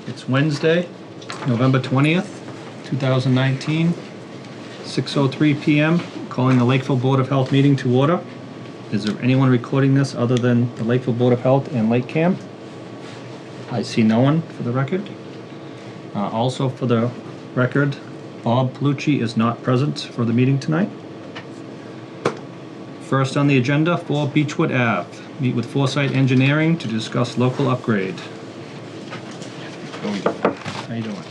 It's Wednesday, November 20th, 2019, 6:03 p.m. Calling the Lakeville Board of Health meeting to order. Is there anyone recording this other than the Lakeville Board of Health and Lake Cam? I see no one for the record. Also for the record, Bob Palucci is not present for the meeting tonight. First on the agenda, 4 Beechwood Ave. Meet with Foresight Engineering to discuss local upgrade. How you doing?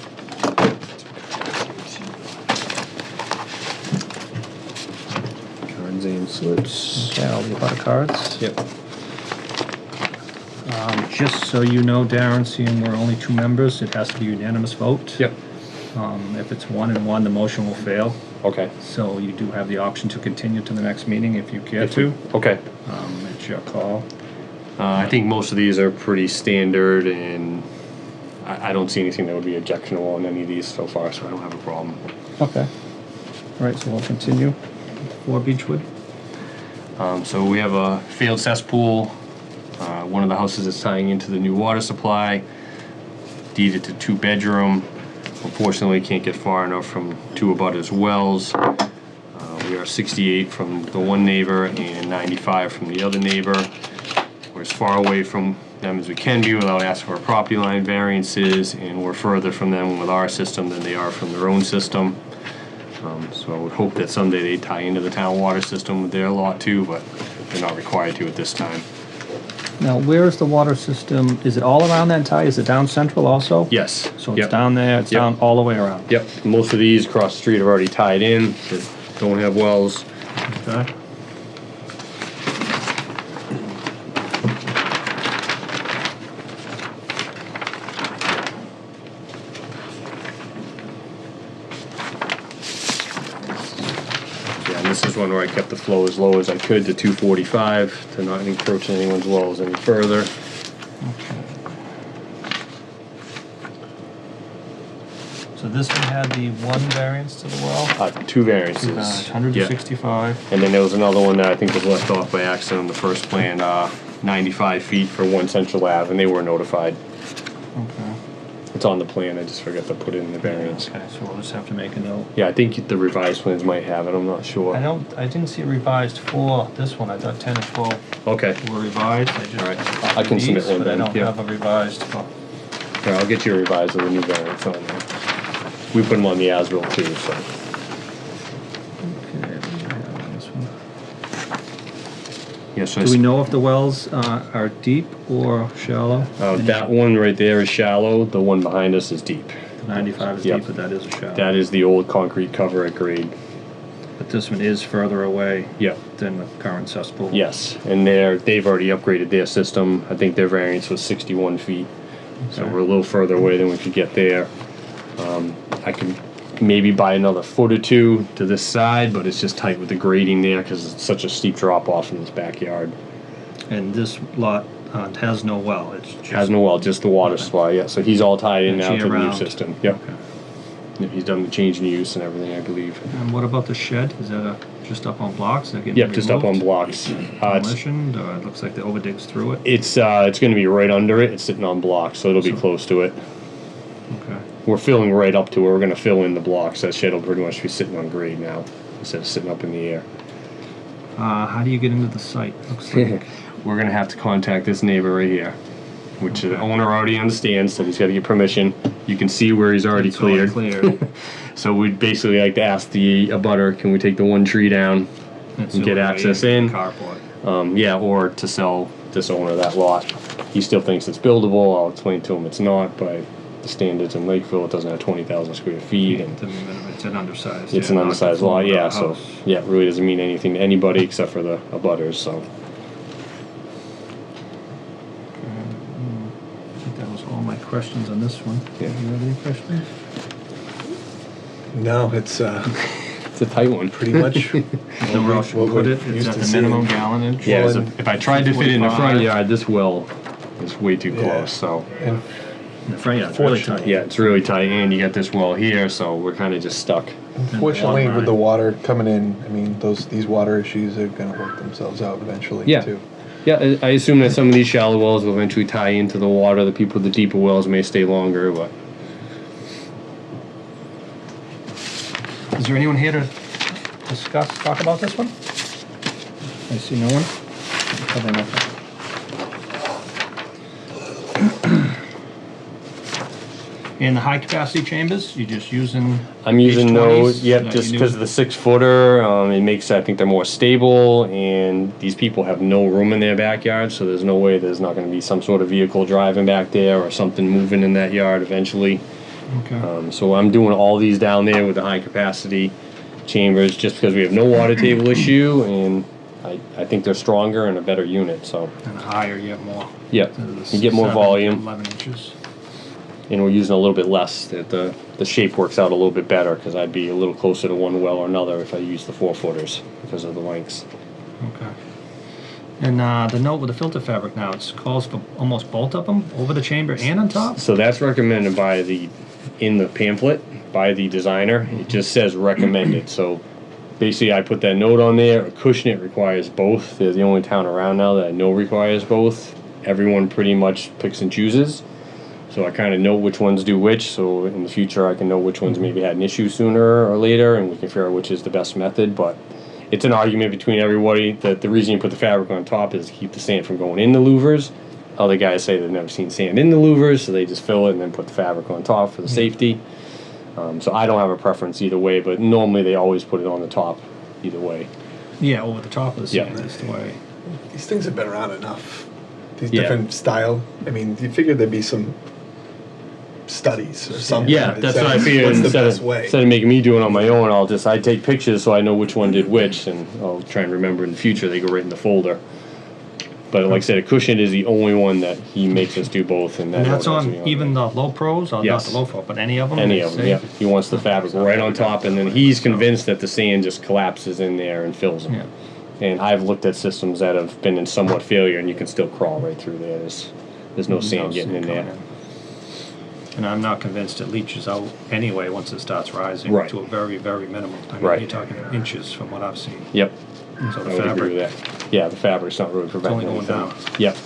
Cards and slips. Okay, all the abutter cards. Yep. Just so you know, Darren, seeing we're only 2 members, it has to be unanimous vote. Yep. If it's 1 and 1, the motion will fail. Okay. So you do have the option to continue to the next meeting if you care to. Okay. It's your call. I think most of these are pretty standard, and I don't see anything that would be objectionable on any of these so far, so I don't have a problem. Okay. All right, so we'll continue. 4 Beechwood. So we have a failed cesspool. One of the houses is tying into the new water supply, deeded to 2-bedroom. Unfortunately, can't get far enough from 2 abutters' wells. We are 68 from the one neighbor and 95 from the other neighbor. We're as far away from them as we can be without asking for property line variances, and we're further from them with our system than they are from their own system. So I would hope that someday they tie into the town water system with their lot too, but they're not required to at this time. Now, where is the water system? Is it all around that tie? Is it down central also? Yes. So it's Yep. down there, it's Yep. down all the way around? Yep. Most of these across the street are already tied in, that don't have wells. Okay. Yeah, and this is one where I kept the flow as low as I could to 245 to not encroach anyone's wells any further. So this one had the 1 variance to the well? 2 variances. 165. Yeah. And then there was another one that I think was left off by accident on the first plan, 95 feet for 1 Central Ave, and they were notified. Okay. It's on the plan, I just forgot to put it in the variance. Okay, so we'll just have to make a note. Yeah, I think the revised plans might have it, I'm not sure. I didn't see revised for this one. I thought 10 and 12 Okay. were revised. I just All right. copied I can submit these, one but I then, don't yeah. have a revised for. Yeah, I'll get you a revised with a new variance on there. We put them on the as-built too, so. Okay, what do we have on this one? Yeah, so Do we know if the wells are deep or shallow? that one right there is shallow, the one behind us is deep. The 95 is Yep. deep, but that is a shallow. That is the old concrete cover at grade. But this one is further away Yep. than the current cesspool. Yes, and they've already upgraded their system. I think their variance was 61 feet. So Okay. we're a little further away than we could get there. I could maybe buy another foot or 2 to this side, but it's just tight with the grading there because it's such a steep drop off in this backyard. And this lot has no well. It's just Has no well, just the water Okay. supply, yeah. So he's all tied in And now to the new year-round. system. Yep. Okay. Yep, he's done the change in use and everything, I believe. And what about the shed? Is that just up on blocks? Is that getting Yep, just up on removed? blocks. Demolitioned, or it looks like the overdigs through it? It's going to be right under it. It's sitting on blocks, so it'll be So- close to it. Okay. We're filling right up to it. We're going to fill in the blocks. That shed will pretty much be sitting on grade now instead of sitting up in the air. How do you get into the site? Looks like We're going to have to contact this neighbor right here, which the owner already understands that he's got to get permission. You can see where he's already it's already cleared. cleared. So we'd basically like to ask the abutter, can we take the one tree down and get access in? Carport. Yeah, or to sell this owner that lot. He still thinks it's buildable. I'll explain to him it's not, by the standards in Lakeville, it doesn't have 20,000 square feet. And It's an undersized. it's yeah, an undersized lot, non-conforming yeah, so, house. yeah, it really doesn't mean anything to anybody except for the abutters, so. I think that was all my questions on this one. Yeah. Do you have any questions? No, it's It's a tight one. pretty much So where else should we what put we're it? It's used at to the minimum seeing. gallonage? Yeah, Well, so and if I tried to fit it in the front 45. yard, this well is way too Yeah. close, so. And In the front yard, it's really tight. Yeah, it's really tight, and you got this well here, so we're kinda just stuck. unfortunately, One with the line. water coming in, I mean, these water issues are gonna work themselves out eventually Yeah. too. Yeah, I assume that some of these shallow wells will eventually tie into the water. The people with the deeper wells may stay longer, but Is there anyone here to talk about this one? I see no one. Probably nothing. And the high capacity chambers, you're just using? I'm using those. H20s? Yep, just because of the 6-footer. It makes, I think they're more stable, and these people have no room in their backyard, so there's no way there's not going to be some sort of vehicle driving back there or something moving in that yard eventually. Okay. So I'm doing all these down there with the high capacity chambers just because we have no water table issue, and I think they're stronger and a better unit. So And the higher, you get more. yep, you get more 7, volume, 11 inches. and we're using a little bit less. That the shape works out a little bit better because I'd be a little closer to one well or another if I use the 4-footers because of the lengths. Okay. And the note with the filter fabric now, it calls for almost both of them, over the chamber and on top? So that's recommended in the pamphlet by the designer. It just says recommended. So basically I put that note on there. Acushnet requires both. They're the only town around now that I know requires both. Everyone pretty much picks and chooses. So I kind of know which ones do which, so in the future I can know which ones maybe had an issue sooner or later, and we can figure out which is the best method. But it's an argument between everybody that the reason you put the fabric on top is to keep the sand from going in the louvers. Other guys say they've never seen sand in the louvers, so they just fill it and then put the fabric on top for the safety. So I don't have a preference either way, but normally they always put it on the top either way. Yeah, over the top of the sand Yeah. is the way. These things have been around enough. These Yeah. different style. I mean, you figured there'd be some studies or something. Yeah, that that's what I says, figured. What's the Instead best of, way? instead of making me do it on my own, I take pictures so I know which one did which, and I'll try and remember in the future. They go right in the folder. But like I said, a cushion is the only one that he makes us do both, and And that that's note has on to be even there. the low pros, or not Yes. the low pro, but any of them? Any of them, yeah. He wants the fabric right on top, and then he's convinced that the sand just collapses in there and fills them. Yeah. And I've looked at systems that have been in somewhat failure, and you can still crawl right through there. There's no sand getting in there. And I'm not convinced it leaches out anyway once it starts rising Right. to a very, very minimal. I mean, Right. you're talking inches from what I've seen. Yep, So I the would agree fabric, with that. Yeah, the fabric's not really preventing only going anything. down. Yep.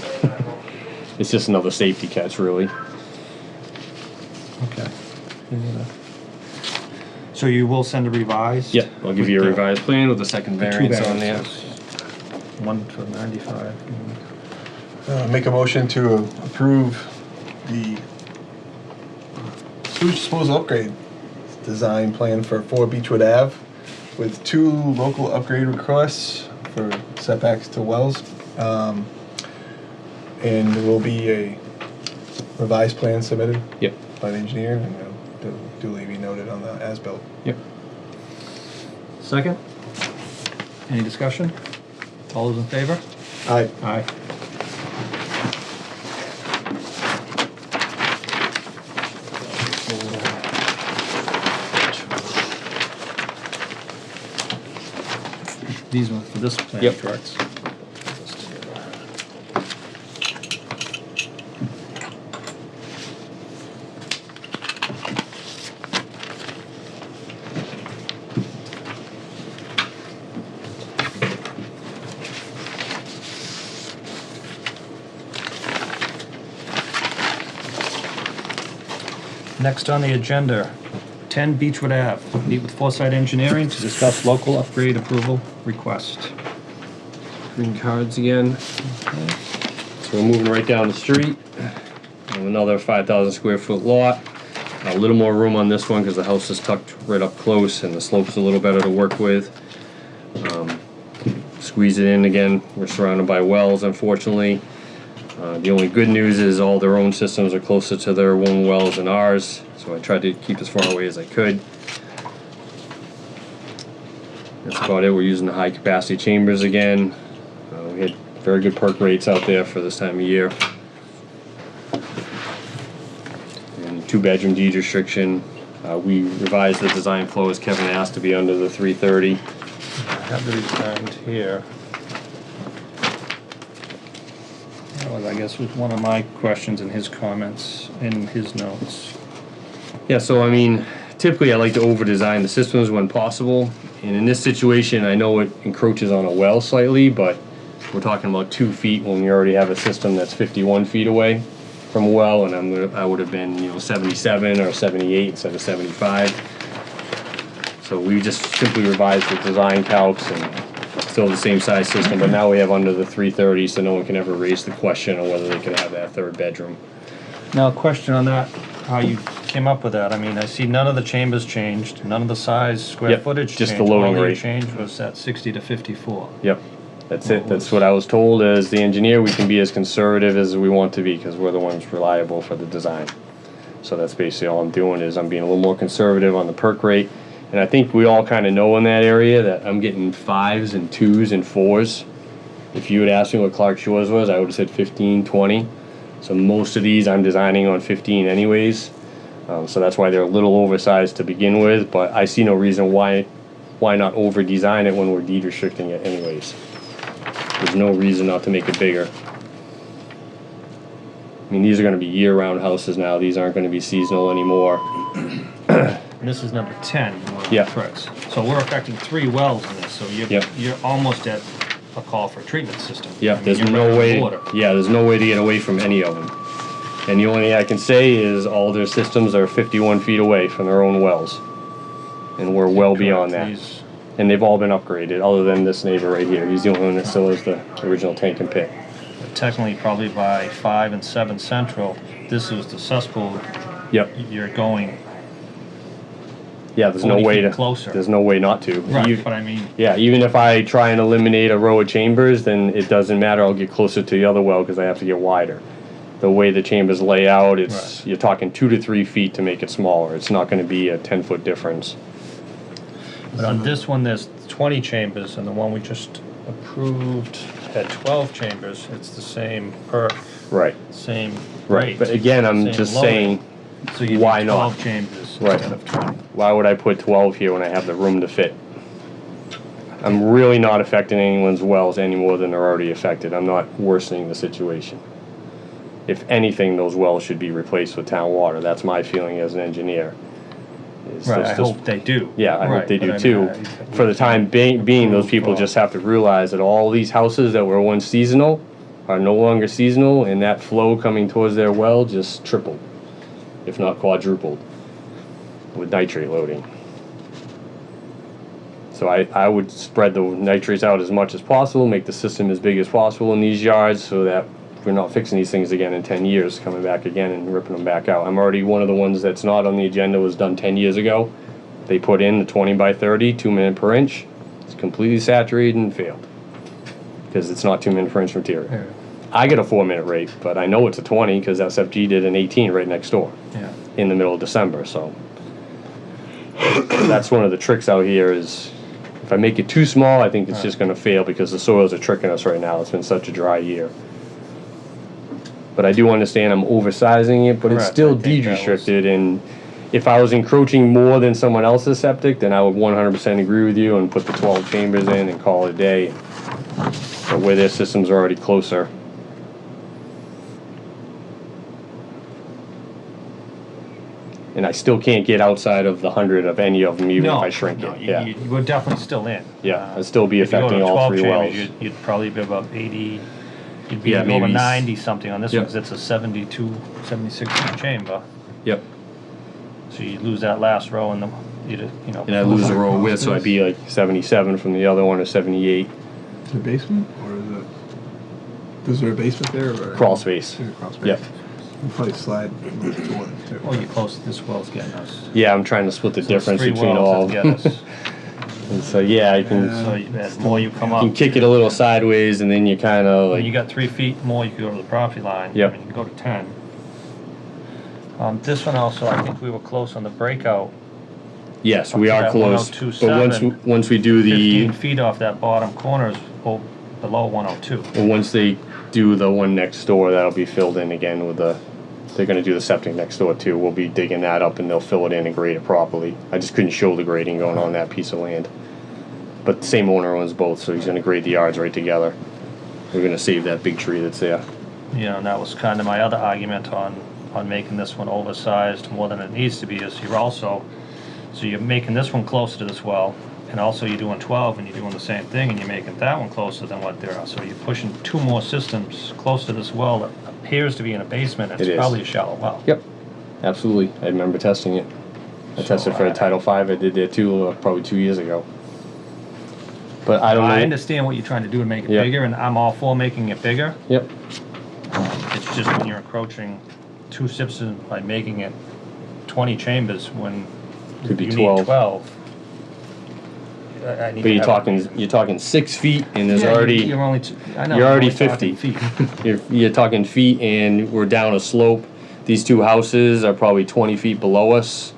It's just another safety catch, really. okay. So you will send a revised? Yep, I'll give you a revised plan with the second The two variance on there. variances. One for 95. Make a motion to approve the sewage disposal upgrade design plan for 4 Beechwood Ave with 2 local upgrade requests for setbacks to wells. And there will be a revised plan submitted Yep, by the engineer, and it'll duly be noted on the as-built. yep. Second? Any discussion? All those in favor? Aye. Aye. These ones for this plan, Yep. correct? Next on the agenda, 10 Beechwood Ave. Meet with Foresight Engineering to discuss local upgrade approval request. Green cards again. So we're moving right down the street. We have another 5,000 square foot lot. A little more room on this one because the house is tucked right up close and the slope's a little better to work with. Squeeze it in again. We're surrounded by wells, unfortunately. The only good news is all their own systems are closer to their own wells than ours, so I tried to keep as far away as I could. That's about it. We're using the high capacity chambers again. We had very good perk rates out there for this time of year. And 2-bedroom deed restriction. We revised the design flow as Kevin asked to be under the 330. I have the design here. That was, I guess, was one of my questions in his comments, in his notes. Yeah, so I mean, typically I like to over-design the systems when possible. And in this situation, I know it encroaches on a well slightly, but we're talking about 2 feet when we already have a system that's 51 feet away from a well, and I would have been, 77 or 78 instead of 75. So we just simply revised the design calcs and still the same size system, but now we have under the 330, so no one can ever raise the question of whether they could have that third bedroom. Now, a question on that, how you came up with that. I mean, I see none of the chambers changed, none of the size, square Yep, footage just changed. the loading All you rate. changed was that 60 to 54. Yep, that's it. That's what I was told as the engineer. We can be as conservative as we want to be because we're the ones reliable for the design. So that's basically all I'm doing is I'm being a little more conservative on the perk rate. And I think we all kind of know in that area that I'm getting 5s and 2s and 4s. If you had asked me what Clark Shores was, I would have said 15, 20. So most of these I'm designing on 15 anyways. So that's why they're a little oversized to begin with, but I see no reason why not over-design it when we're deed restricting it anyways. There's no reason not to make it bigger. I mean, these are going to be year-round houses now. These aren't going to be seasonal anymore. And this is number 10. Yeah. Correct. So we're affecting 3 wells in this, so Yep. you're almost at a call for a treatment system. Yeah, I mean, there's you're no running way. water. Yeah, there's no way to get away from any of them. And the only thing I can say is all their systems are 51 feet away from their own wells, and we're well beyond that. These- And they've all been upgraded, other than this neighbor right here. He's the only one that still has the original tank and pit. Technically, probably by 5 and 7 Central, this is the cesspool. Yep. You're going Yeah, there's no 40 way feet to. closer. There's no way not to. right, but I mean, Yeah, even if I try and eliminate a row of chambers, then it doesn't matter. I'll get closer to the other well because I have to get wider. The way the chambers lay out, it's you're talking 2 to 3 feet to make it smaller. It's not going to be a 10-foot difference. but on this one, there's 20 chambers, and the one we just approved had 12 chambers. It's the same perk, Right. same Right. rate. But again, I'm same just loading. saying, So you why need not? 12 chambers Right. instead of 20. why would I put 12 here when I have the room to fit? I'm really not affecting anyone's wells any more than they're already affected. I'm not worsening the situation. If anything, those wells should be replaced with town water. That's my feeling as an engineer. It's Right, I just- hope they do. Yeah, I Right, hope they but do I mean, too. For the time being, those people just have to realize that all these houses that were once seasonal are no longer seasonal, and that flow coming towards their well just tripled, if not quadrupled, with nitrate loading. So I would spread the nitrates out as much as possible, make the system as big as possible in these yards so that we're not fixing these things again in 10 years, coming back again and ripping them back out. I'm already one of the ones that's not on the agenda was done 10 years ago. They put in the 20 by 30, 2 minute per inch. It's completely saturated and failed because it's not 2 minute per inch material. Yeah. I get a 4 minute rate, but I know it's a 20 because SFG did an 18 right next door Yeah. in the middle of December. So that's one of the tricks out here is if I make it too small, I think it's just going to fail because the soils are tricking us right now. It's been such a dry year. But I do understand I'm oversizing it, but it's Correct. still I think deed that was- restricted. And if I was encroaching more than someone else's septic, then I would 100% agree with you and put the 12 chambers in and call it a day. But where their systems are already closer. And I still can't get outside of the 100 of any of them, even if No, I shrink no, it. you, Yeah, you were definitely still in. yeah, I'd still be If you go to affecting all 12 three chambers, wells. You'd probably be about 80, you'd be Yeah, over maybe 90 something on this Yep. one, because it's a 72, 76 chamber. Yep. So you lose that last row and And I lose a row of width, so I'd be like 77 from the other one or 78. Is there a basement, or is there a basement there? Or Crawl space. There's a crawl space. Yep. You probably slide with the door too. Oh, you're close, this well's getting us. Yeah, I'm trying to split the So there's difference 3 between wells all. that get us. And so yeah, I can, Yeah. So as more you come you up. can kick it a little sideways, and then you kind of When you like got 3 feet more, you can go to the property line. Yep. I mean, you can go to 10. This one also, I think we were close on the breakout. yes, up we to are that close. But 1027. once we do 15 the feet off that bottom corner is below 102. once they do the one next door, that'll be filled in again with the. They're going to do the septic next door too. We'll be digging that up, and they'll fill it in and grade it properly. I just couldn't show the grading going on that piece of land. But the same owner owns both, so he's going to grade the yards right together. We're going to save that big tree that's there. You know, and that was kind of my other argument on making this one oversized more than it needs to be, is you're also, so you're making this one closer to this well, And also you're doing 12 and you're doing the same thing and you're making that one closer than what there are. So you're pushing two more systems close to this well that appears to be in a basement. It It's is. probably a shallow well. Yep, absolutely. I remember testing it. I tested for a Title V. I did there too, probably 2 years ago. But I don't know. I understand what you're trying to do to make it Yeah. bigger, and I'm all for making it bigger. Yep. It's just when you're encroaching two systems by making it 20 chambers when Could be you 12. need 12. I need But to you're have talking 6 feet, and there's Yeah, already you're only I know, you're already only talking 50. feet. you're talking feet, and we're down a slope. These two houses are probably 20 feet below us.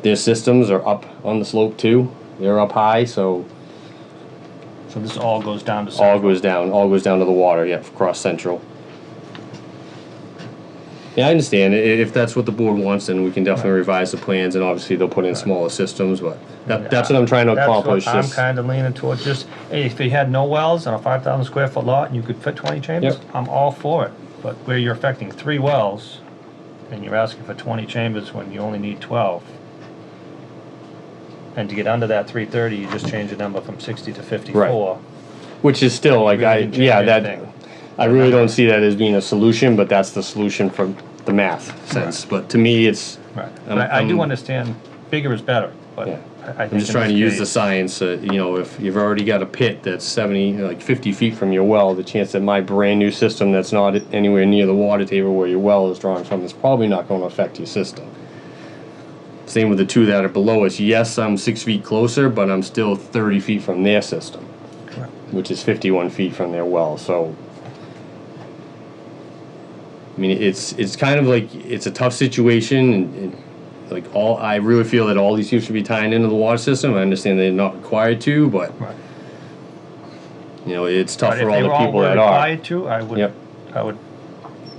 Their systems are up on the slope too. They're up high, so So this all goes down to all goes down to the water. Yep, across Central. Yeah, I understand. If that's what the board wants, then we can definitely revise the plans, and obviously they'll put in smaller systems. But that's what I'm trying to accomplish. That's what I'm just- kind of leaning towards. Just hey, if you had no wells on a 5,000 square foot lot and you could fit 20 chambers, Yep. I'm all for it. But where you're affecting 3 wells and you're asking for 20 chambers when you only need 12, and to get under that 330, you just change the number from 60 to 54. Which is still like really didn't change that. anything. I really don't see that as being a solution, but that's the solution from the math sense. But to me, it's Right. I'm- But I do I'm- understand bigger is better. But Yeah. I think I'm just in trying to this use the case- science. If you've already got a pit that's 50 feet from your well, the chance that my brand new system that's not anywhere near the water table where your well is drawn from is probably not going to affect your system. Same with the two that are below us. Yes, I'm 6 feet closer, but I'm still 30 feet from their system, Correct. which is 51 feet from their well. So, I mean, it's kind of like it's a tough situation, and like I really feel that all these people should be tying into the water system. I understand they're not required to, but Right. it's tough But for if all they the were all people that are. required to, I would Yep.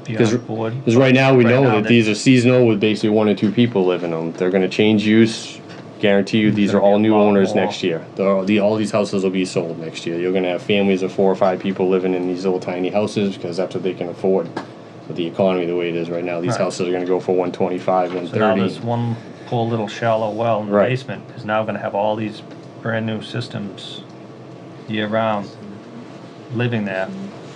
be Because on board. Because right now we Right know now that they- these are seasonal with basically 1 or 2 people living in them. They're going to change use. Guarantee you, these are gonna be all a new lot owners more. next year. All these houses will be sold next year. You're going to have families of 4 or 5 people living in these little tiny houses because that's what they can afford. With the economy the way it is right now, these Right. houses are going to go for 125, So now 130. this one poor little shallow well in the Right. basement is now gonna have all these brand new systems year round living there,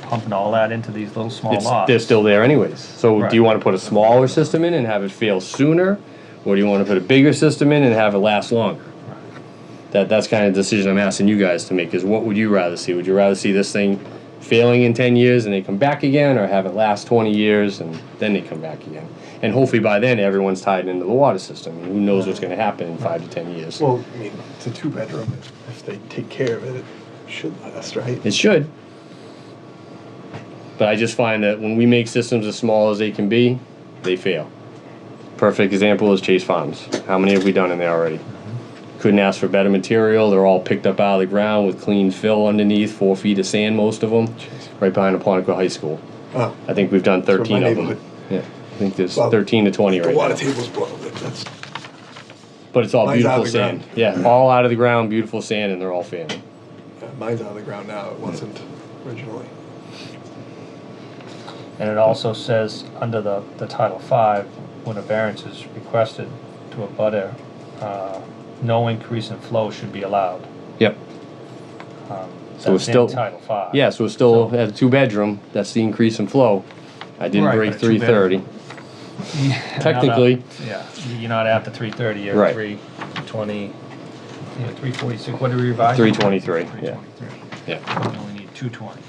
pumping all that into these little small lots. They're still there anyways. So Right. do you want to put a smaller system in and have it fail sooner? Or do you want to put a bigger system in and have it last longer? That's kind of the decision I'm asking you guys to make, is what would you rather see? Would you rather see this thing failing in 10 years and they come back again, or have it last 20 years and then they come back again? And hopefully by then everyone's tied into the water system. I mean, who knows what's going to happen in 5 to 10 years? Well, I mean, it's a 2-bedroom. If they take care of it, it should last, right? It should. But I just find that when we make systems as small as they can be, they fail. Perfect example is Chase Farms. How many have we done in there already? Couldn't ask for better material. They're all picked up out of the ground with clean fill underneath, 4 feet of sand, most of them, right behind Aponequid High School. Oh, I think we've done 13 my of them. neighborhood. Yeah, I think there's Well, 13 to 20 the right water now. table's below it. That's But it's all Mine's out beautiful of the sand. Yeah, all out of the ground, beautiful sand, and they're all failing. mine's out of the ground now. It wasn't originally. And it also says, under the Title V, when a variance is requested to a butter, no increase in flow should be allowed. Yep. Um, So it's that's in still- Title V. Yeah, so it's still So- at a 2-bedroom. That's the increase in flow. I didn't Right, break but a 2-bedroom. 330. Technically. Yeah, you're not at the 330, you're Right. at 320, 346, what did we revise? 323, yeah. 323. Yeah. You only need 220.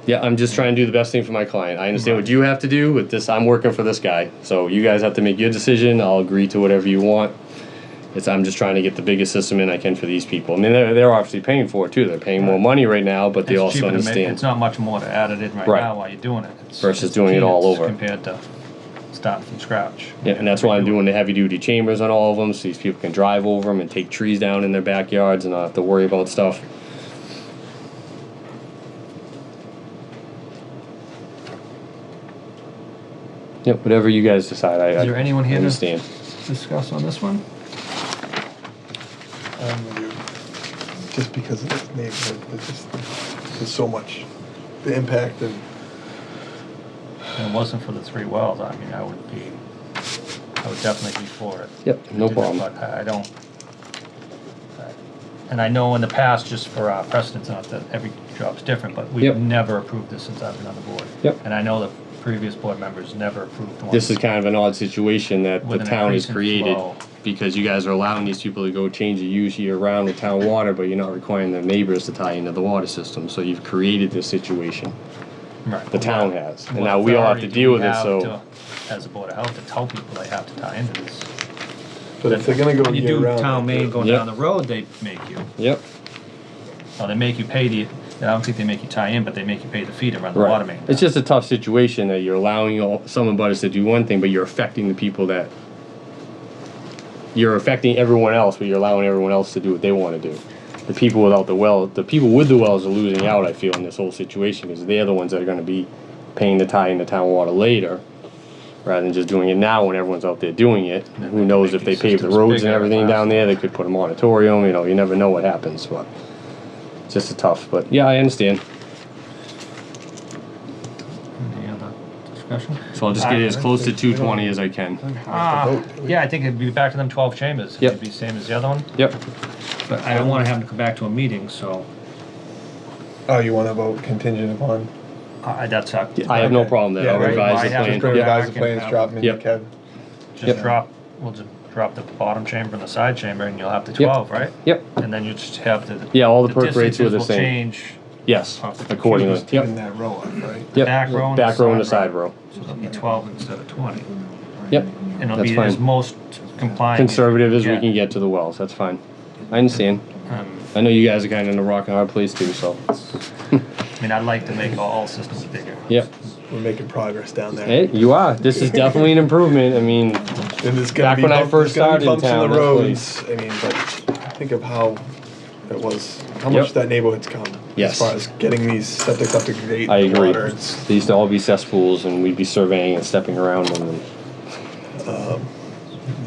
Yeah, I'm just trying to do the best thing for my client. I understand what you have to do with this. I'm working for this guy. So you guys have to make your decision. I'll agree to whatever you want. I'm just trying to get the biggest system in I can for these people. I mean, they're obviously paying for it too. They're paying more money right now, but they It's also cheaper to make- understand. It's not much more to add it in right Right. now while you're doing it. It's- Versus it's doing it all peanuts over. Compared to starting from scratch. Yeah, and that's why I'm doing the heavy duty chambers on all of them, so these people can drive over them and take trees down in their backyards and not have to worry about stuff. Yep, whatever you guys decide. Is there anyone here to understand. discuss on this one? I'm with you. Just because of this neighborhood, there's so much. The impact and If it wasn't for the 3 wells, I mean, I would be I would definitely be for it. Yep, no problem. But I don't, and I know in the past, just for precedence, not that every job's different, but we've Yep. never approved this since I've been on the board. Yep. And I know the previous board members never approved one. This is kind of an odd situation that the With an town has increase in created, flow. because you guys are allowing these people to go change the use year round with town water, but you're not requiring their neighbors to tie into the water system, so you've created this situation. Right. The town has, and What now we all have to authority do deal we with it, have so. to- As a board of health, to tell people they have to tie into this. But if they're gonna go When you year do round. town main going Yep. down the road, they make you. Yep, Well, they make you pay I don't think they make you tie in, but they make you pay the fee to run the water right. main. It's just a tough situation that you're allowing some abutters to do one thing, but you're affecting the people that, you're affecting everyone else, but you're allowing everyone else to do what they wanna do. The people without the well, the people with the wells are losing out, I feel, in this whole situation, because they're the ones that are gonna be paying to tie into town water later, rather than just doing it now when everyone's out there doing it. Who knows if they pave the systems roads bigger and everything and down there, they could put a moratorium, you know, you never know what happens, but it's just a tough, but yeah, I understand. Any other discussion? So I'll just get it as close to 220 as I can. Yeah, I think it'd be back to them 12 chambers. Yep. It'd be same as the other one. Yep, But I don't wanna have them come back to a meeting, so, Oh, you wanna vote contingent upon? that's up. I have no problem with that, I'll Yeah, right. revise I the have to plan. bring- Revise the back and plans, have- drop them in Yep. Kev. Just Yep. we'll just drop the bottom chamber and the side chamber and you'll have the Yep. 12, right? Yep, And then you just have the. Yeah, all the perk rates were distances the will same. change yes, Off the accordingly, Just yep, in that row up, right? yep. back row and Back the row and the side side row, So it'll be 12 instead of 20. yep. And it'll That's be fine. as most compliant. Conservative as we can get to the wells, that's fine. I understand. Um, I know you guys are kinda in a rock and hard place too, so. I mean, I'd like to make all systems bigger. Yep. We're making progress down there. Hey, you are. This is definitely an improvement. I mean, And there's gonna Back be when I bump- first there's gonna be started in bumps town, in the that's roads. I mean, but think of how it was, how Yep. much that neighborhood's come. Yes. As far as getting these septic up to grade. I agree. Water, it's, They used to all be cesspools and we'd be surveying and stepping around them. And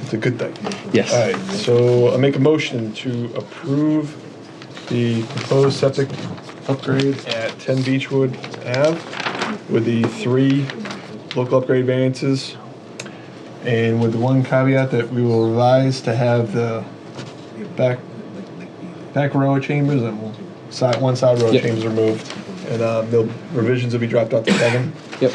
it's a good thing. yes. Alright, so I make a motion to approve the proposed septic upgrade at 10 Beechwood Ave with the 3 local upgrade variances. And with the one caveat that we will revise to have the back row chambers and one side row Yep. chambers removed. And the revisions will be dropped out to 7. Yep.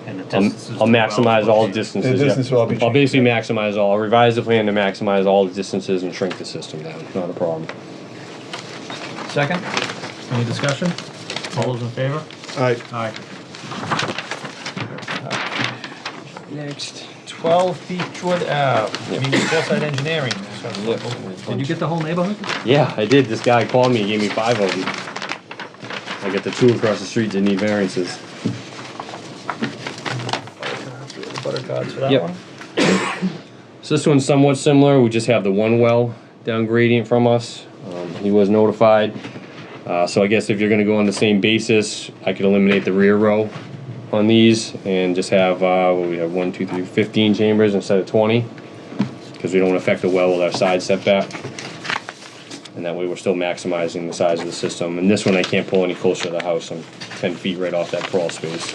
And the I'll, distances I'll will maximize also all change. distances. The distance will all be I'll changed, basically yeah. maximize all. I'll revise the plan to maximize all the distances and shrink the system down. Not a problem. Second, any discussion? All those in favor? Alright, Aye. Next. 12 Beechwood Ave, means Westside Engineering. So, Yep. Did you get the whole neighborhood? Yeah, I did. This guy called me. He gave me 5 of them. I got the 2 across the street that need variances. Butter cards for that Yep. one? So this one's somewhat similar. We just have the one well down gradient from us. He was notified. So I guess if you're gonna go on the same basis, I could eliminate the rear row on these and just have, what we have, 1, 2, 3, 15 chambers instead of 20. Because we don't affect the well with our side setback. And that way we're still maximizing the size of the system. And this one I can't pull any closer to the house. I'm 10 feet right off that crawl space.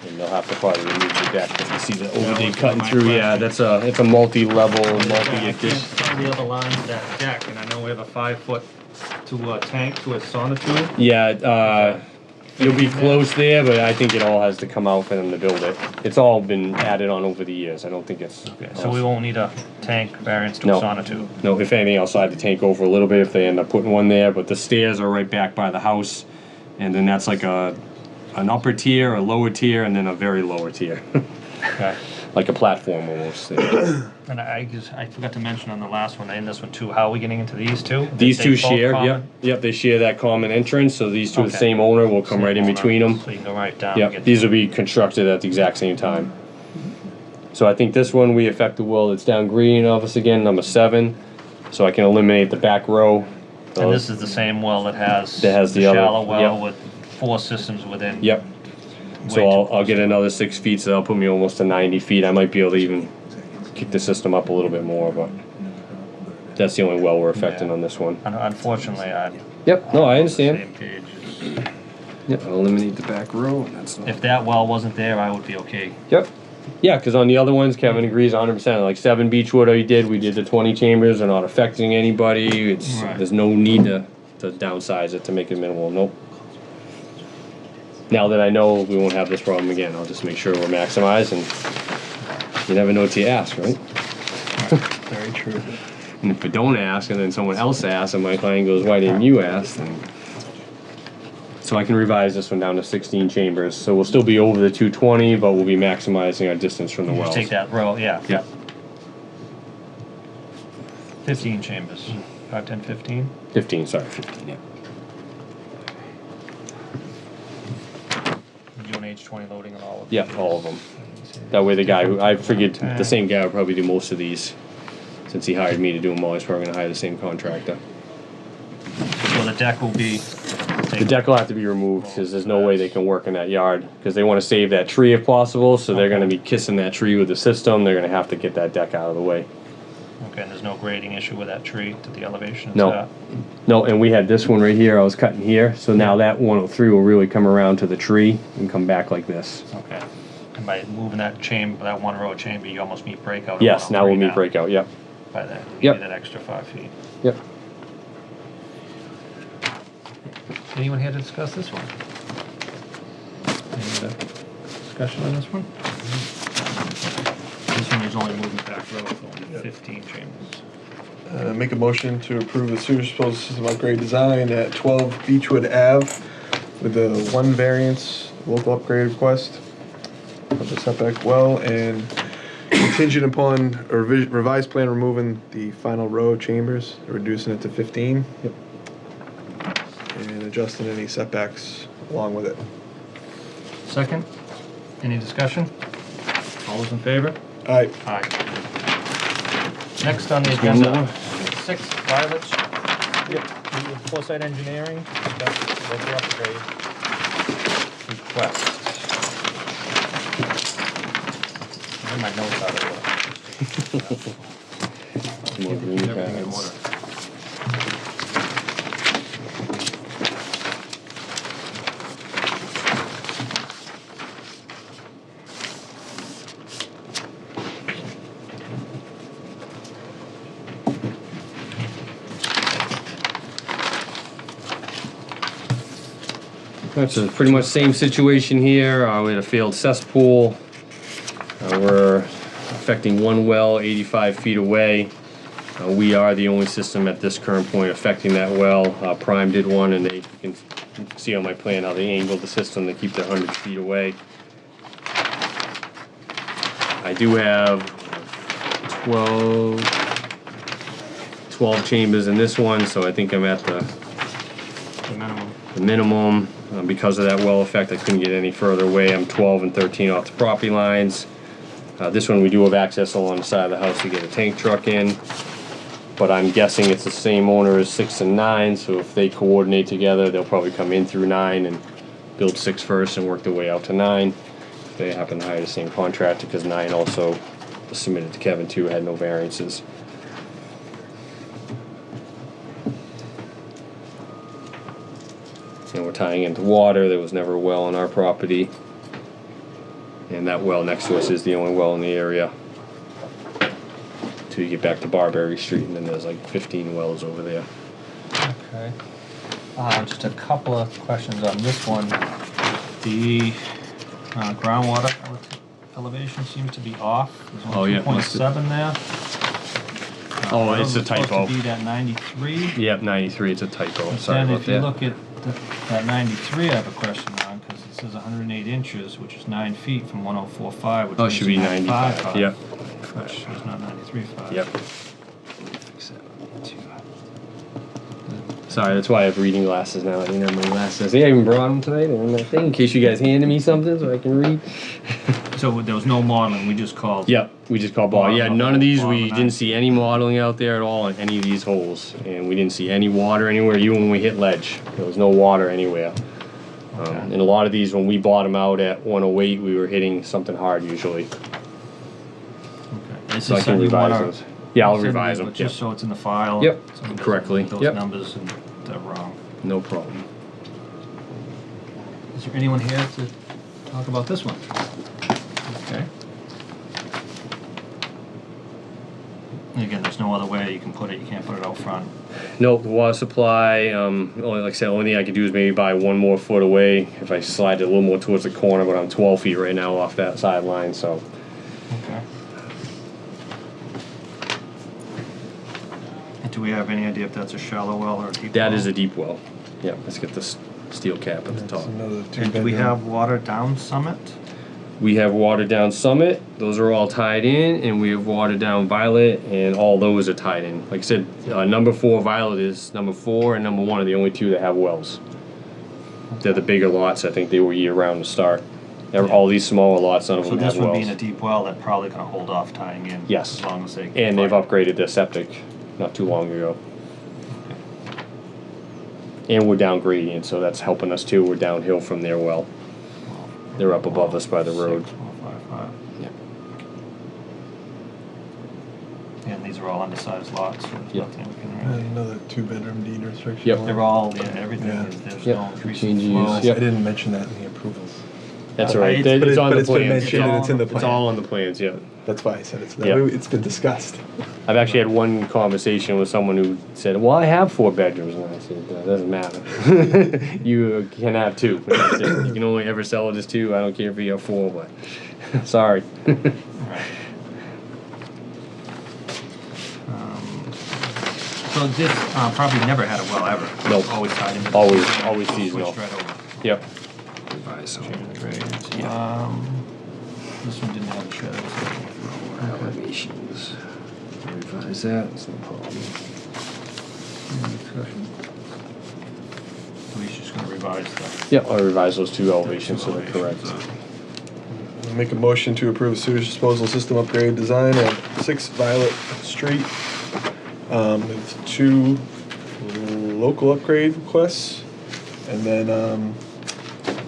And they'll have to probably remove the deck. You see the overlay cutting through. Yeah, it's a multi-level, multi-addition. Some of the other lines of that deck, and I know we have a 5-foot to a tank to a sonotube. Yeah, you'll be close there, but I think it all has to come out for them to build it. It's all been added on over the years. I don't think it's. Okay, so we won't need a tank variance to No. a sonotube. No, if anything, I'll slide the tank over a little bit if they end up putting one there, but the stairs are right back by the house. And then that's like an upper tier, a lower tier, and then a very lower tier. Okay. Like a platform almost. There. And I forgot to mention on the last one and this one too, how are we getting into these two? These They two both share, common? yep, they share that common entrance, so these two are the Okay. same owner, will come right in Same between owner, them. So you can go right down. and Yep, get these will be constructed at the exact same time. So I think this one, we affect the well that's down green of us again, number 7. So I can eliminate the back row. And this is the same well that has the other- shallow well yep. with 4 systems within. Yep. way So too I'll close. get another 6 feet, so that'll put me almost to 90 feet. I might be able to even kick the system up a little bit more, but that's the only well we're affecting Yeah. on this one. Unfortunately, I'm Yep, no, I understand. same page. Yeah, I'll eliminate the back row, and that's not. If that well wasn't there, I would be okay. Yep. Yeah, because on the other ones, Kevin agrees 100%. Like 7 Beechwood, we did the 20 chambers. They're not affecting anybody. Right. There's no need to downsize it to make it minimal. Nope. Now that I know we won't have this problem again, I'll just make sure we're maximized, and you never know till you ask, right? Very true. And if I don't ask, and then someone else asks, and my client goes, "Why didn't you ask?" Then... So I can revise this one down to 16 chambers. So we'll still be over the 220, but we'll be maximizing our distance from the You wells. just take that row, yeah. Yeah. 15 chambers. 5, 10, 15? 15, sorry, 15, yeah. You're doing H20 loading on all of them? Yeah, all of them. That way the guy, I figured the same guy would probably do most of these. Since he hired me to do them all, he's probably gonna hire the same contractor. So the deck will be... The deck will have to be removed, because there's no way they can work in that yard, because they wanna save that tree if possible, so they're gonna be kissing that tree with the system, they're gonna have to get that deck out of the way. Okay, and there's no grading issue with that tree to the elevation? No. No, and we had this one right here, I was cutting here, so now that 103 will really come around to the tree and come back like this. Okay. And by moving that chamber, that one row chamber, you almost meet breakout? at Yes, now we'll 103 meet breakout, yep. By that, Yep. you need that extra 5 feet. Yep. Anyone here to discuss this one? Any discussion on this one? This one is only moving back row, so only 15 chambers. Make a motion to approve the sewer disposal system upgrade design at 12 Beechwood Ave with the 1 variance local upgrade request of the setback well, and contingent upon a revised plan removing the final row of chambers, reducing it to 15. Yep. And adjusting any setbacks along with it. Second, any discussion? All those in favor? Aye. Aye. Next on the one more. agenda, 6 Violet's. Yep. Foresight Engineering, that's local upgrade request. I have my notes out of order. More green Everything in pads. order. That's pretty much same situation here. We had a failed cesspool. We're affecting 1 well 85 feet away. We are the only system at this current point affecting that well. Prime did one, and you can see on my plan how they angled the system to keep it 100 feet away. I do have 12 chambers in this one, so I think I'm at The minimum. the minimum. Because of that well effect, I couldn't get any further away. I'm 12 and 13 off the property lines. This one we do have access along the side of the house to get a tank truck in, but I'm guessing it's the same owner as 6 and 9, so if they coordinate together, they'll probably come in through 9 and build 6 first and work their way out to 9. If they happen to hire the same contractor, because 9 also was submitted to Kevin too, had no variances. And we're tying into water. There was never a well on our property. And that well next to us is the only well in the area. Till you get back to Barberry Street, and then there's like 15 wells over there. Okay. Just a couple of questions on this one. The groundwater elevation seems to be off. There's Oh, only yeah, must 2.7 there. Oh, it's a It's typo. supposed to be at 93. Yep, 93, it's a typo. Sorry Then about if you that. look at that 93, I have a question on, because it says 108 inches, which is 9 feet from 104.5, which Oh, it means should be 95, 95.5, yep. which is not 93.5. Yep. Sorry, that's why I have reading glasses now. I didn't have my glasses. Yeah, I even brought them tonight on that thing in case you guys handed me something so I can read. So there was no modeling, we just called. Yep, we just called ball. Yeah, none of these, we Bottom didn't see any modeling out there at all in any of these holes. And we didn't see any water anywhere, even when we hit ledge. There was no water anywhere. Okay. And a lot of these, when we bottom out at 108, we were hitting something hard usually. Okay. This So I is can something you revise wanna- those. Yeah, I'll send me, revise but them. Just so it's in the file. Yep, someone doesn't correctly. read those Yep. numbers and they're wrong. No problem. Is there anyone here to talk about this one? Okay. And again, there's no other way you can put it, you can't put it out front. Nope, the water supply, only, like I said, only thing I could do is maybe buy 1 more foot away if I slide it a little more towards the corner, but I'm 12 feet right now off that sideline, so. Okay. And do we have any idea if that's a shallow well or a deep well? That is a deep well. Yep, let's get this steel cap at the That's top. another And do we two-bedroom. have water down Summit? We have water down Summit, those are all tied in, and we have water down Violet, and all those are tied in. Like I said, number 4 Violet is number 4, and number 1 are the only 2 that have wells. They're the bigger lots, I think they were year-round to start. All these smaller lots, none of So them have this would be in a wells. deep well, they're probably gonna hold off tying in. Yes. As long as they. And they've upgraded their septic not too long ago. And we're down gradient, so that's helping us too. We're downhill from their well. They're up above us by the road. 6,455. Yeah. And these are all undersized lots, so there's Yep. nothing we can And really. another two-bedroom deed restriction. Yep. on it. They're all, yeah, everything Yeah. is, there's Yep. no increase Change in of flow. use. Yep. I didn't mention that in the approvals. That's But all right. it's- It's on but the it's been plans. mentioned and it's in the It's plan. all on the plans, yeah. That's why I said it's, Yeah. it's been discussed. I've actually had one conversation with someone who said, well, I have 4 bedrooms. And I said, that doesn't matter. You can have 2. And I said, you can only ever sell it as 2. I don't care if you have 4, but sorry. Right. So this property never had a well ever? Nope. Always tied into? Always Switched seasonal. right over. Yep. Change of trades. Yeah. This one didn't have a shed. Elevations. Revise that, it's no problem. So he's just gonna revise that. Yep, I'll revise those 2 elevations so they're correct. I'll make a motion to approve sewage disposal system upgrade design at 6 Violet Street. With 2 local upgrade requests, and then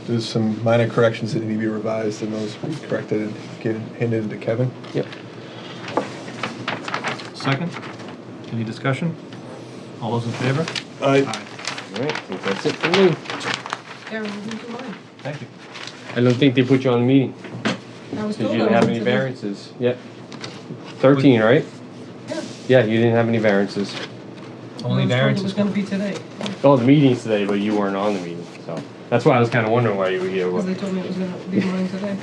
there's some minor corrections that need to be revised, and those will be corrected and get handed to Kevin. Yep. Second, any discussion? All those in favor? Aye. All right, I think that's it for me. Karen, you do mine. Thank you. I don't think they put you on the meeting, I was because told you I didn't have was any to- variances. Yep. 13, right? Yeah. Yeah, you didn't have any variances. Only I was told it variances. was gonna be today, Oh, the meeting's today, but you weren't on the meeting, so. That's why I was kinda wondering why you were here. because they told me it was gonna be mine today.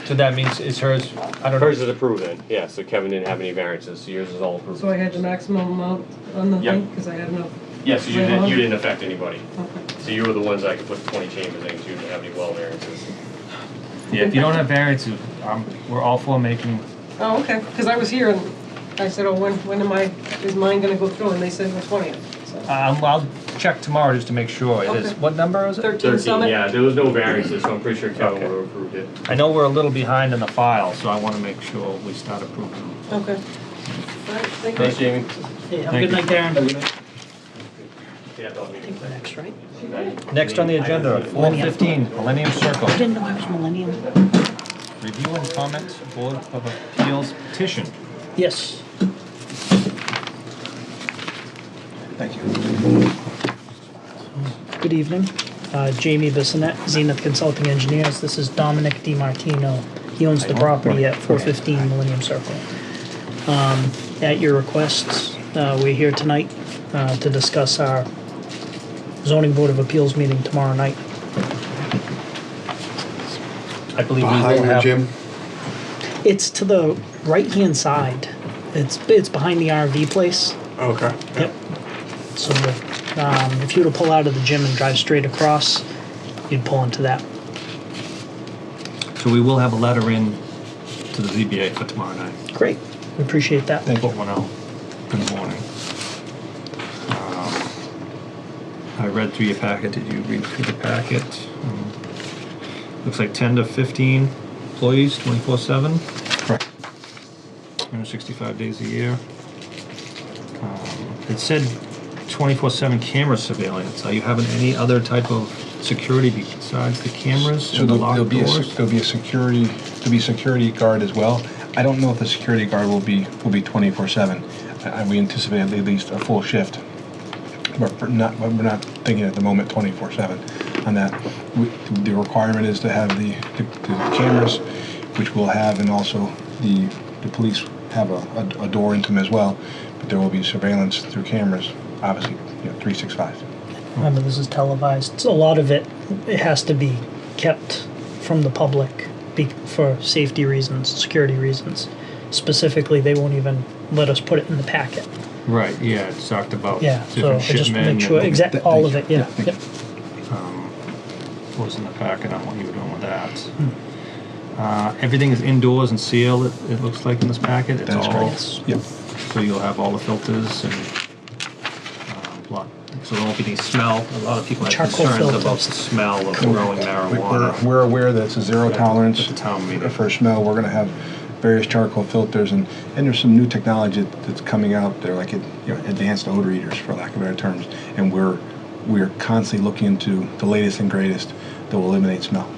So that means is hers, I don't know. Hers is approved then, yeah, so Kevin didn't have any variances, so yours is all approved. So I had the maximum amount on the Yep. thing, because I had enough. Yeah, so you didn't affect anybody. Okay. So you were the ones that could put 20 chambers in, 'cause you didn't have any well variances. Yeah, if you don't have variances, we're all for making, Oh, okay, because I was here and I said, oh, when is mine gonna go through? And they said the 20th, so. I'll check tomorrow just to make sure it is. Okay. What number is it? 13 Summit? Yeah, there was no variances, so I'm pretty sure Kevin Okay. would have approved it. I know we're a little behind in the file, so I want to make sure we start approving. Okay. All right, thank you. Thanks, Jamie. Hey, have Thank a good you. night, Darren. Yeah, I thought maybe- Next, right? Next on the agenda, 415 Millennium Circle. I didn't know I was Millennium. Review and comment, Board of Appeals petition. Yes. Thank you. Good evening. Jamie Bissonette, Zenith Consulting Engineers. This is Dominic DiMartino. He owns the property at 415 Millennium Circle. At your request, we're here tonight to discuss our zoning board of appeals meeting tomorrow night. I believe we will Behind the have. gym. It's to the right-hand side. It's behind the RV place. Okay. Yep. So if you were to pull out of the gym and drive straight across, you'd pull into that. So we will have a letter in to the ZBA for tomorrow night. Great. We appreciate that. Put one out. Good morning. I read through your packet. Did you read through the packet? Looks like 10 to 15 employees, 24/7. Correct. 365 days a year. It said 24/7 camera surveillance. Are you having any other type of security besides the cameras So and the there'll locked be doors? there'll be a security guard as well. I don't know if the security guard will be 24/7. We anticipate at least a full shift. We're not thinking at the moment 24/7. on that. The requirement is to have the cameras, which we'll have, and also the police have a door into them as well, but there will be surveillance through cameras, obviously, 365. Remember, this is televised. So a lot of it has to be kept from the public for safety reasons, security reasons. Specifically, they won't even let us put it in the packet. Right, yeah, it's talked about Yeah, so different I just shipment. make sure, all of it, yeah. Thank Yep. Was in the packet on what you were doing with that. Everything is indoors and sealed, it looks like in this packet. It's That's all- correct. Yep. So you'll have all the filters and, so there won't be any smell. A lot of people have Charcoal concerns about filters. the smell of growing marijuana. We're aware that it's a zero tolerance At the town meeting. for smell. We're going to have various charcoal filters, and there's some new technology that's coming out there, like advanced odor eaters, for lack of better terms. And we're constantly looking into the latest and greatest that will eliminate smell.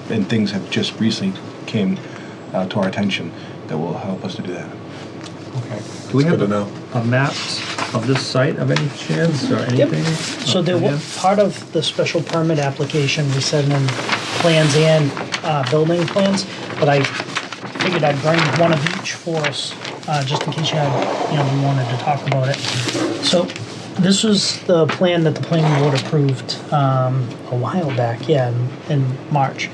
And things have just recently came to our attention that will help us to do that. Okay. Do we have Good to know. a map of this site of any chance or anything? So there was, part of the special permit application, we sent in plans and building plans, but I figured I'd bring one of each for us, just in case you had, we wanted to talk about it. So this was the plan that the planning board approved a while back, in March.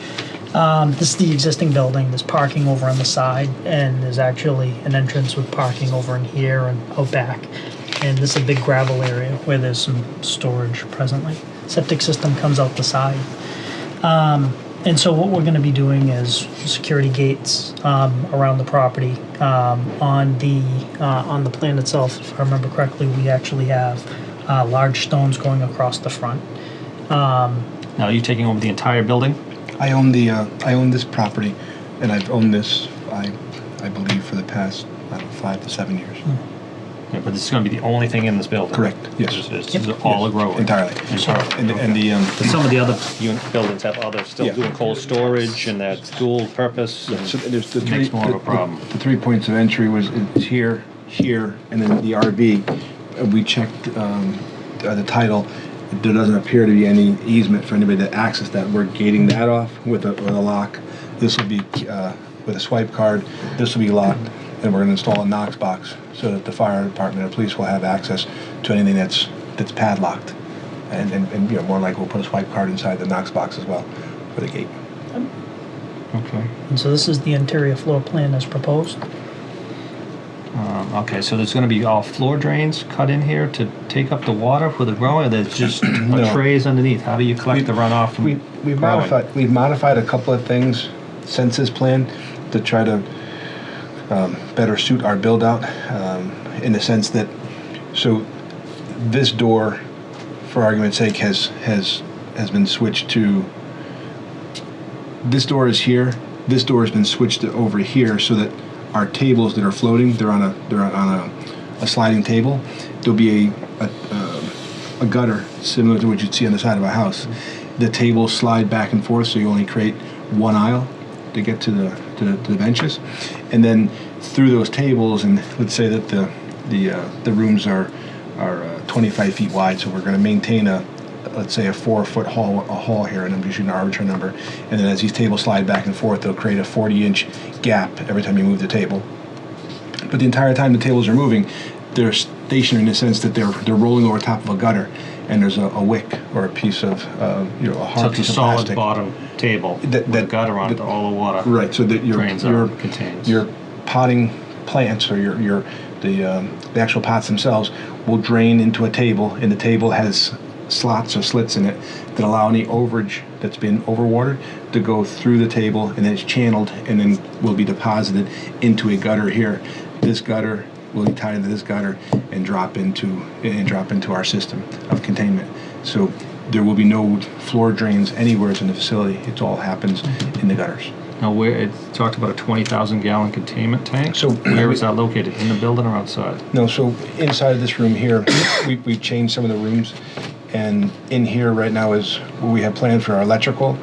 This is the existing building. There's parking over on the side, and there's actually an entrance with parking over in here and out back. And this is a big gravel area where there's some storage presently. Septic system comes out the side. And so what we're going to be doing is security gates around the property. On the plan itself, if I remember correctly, we actually have large stones going across the front. Now, are you taking over the entire building? I own this property, and I've owned this, I believe, for the past 5 to 7 years. Yeah, but this is going to be the only thing in this building? Correct, yes. This is all a grower? Entirely. And the But some of the other buildings have others still Yeah. doing cold storage and that's dual purpose. and so there's the it three, makes more of a problem. The 3 points of entry is here, and then the RV. We checked the title. There doesn't appear to be any easement for anybody to access that. We're gating that off with a lock. This will be with a swipe card. This will be locked, and we're going to install a Knox box so that the fire department and police will have access to anything that's padlocked. And more likely we'll put a swipe card inside the Knox box as well for the gate. Okay. And so this is the interior floor plan as proposed. Okay, so there's going to be all floor drains cut in here to take up the water for the growing, or there's just No. trays underneath? How do you collect the runoff from We've growing? we've modified a couple of things since this plan to try to better suit our build out in the sense that, so this door, for argument's sake, has been switched to, this door is here, this door has been switched to over here so that our tables that are floating, they're on a sliding table. There'll be a gutter similar to what you'd see on the side of a house. The tables slide back and forth, so you only create one aisle to get to the benches, and then through those tables. And let's say that the rooms are 25 feet wide, so we're going to maintain let's say a 4-foot hall here, and I'm using an arbitrary number. And then as these tables slide back and forth, they'll create a 40-inch gap every time you move the table. But the entire time the tables are moving, they're stationary in the sense that they're rolling over top of a gutter, and there's a wick or a piece of a So hard it's a piece of solid plastic. bottom table That- with a that- gutter on it, that- all the water Right, so that drains out, contains. your potting plants or the actual pots themselves will drain into a table, and the table has slots or slits in it that allow any overage that's been overwatered to go through the table, and then it's channeled and then will be deposited into a gutter here. This gutter will be tied into this gutter and drop into our system of containment. So there will be no floor drains anywhere in the facility. It all happens in the gutters. Now, where it talked about a 20,000 gallon containment tank. So- where is that located? In the building or outside? No, so inside of this room here, we've changed some of the rooms, and in here right now is what we have planned for our electrical,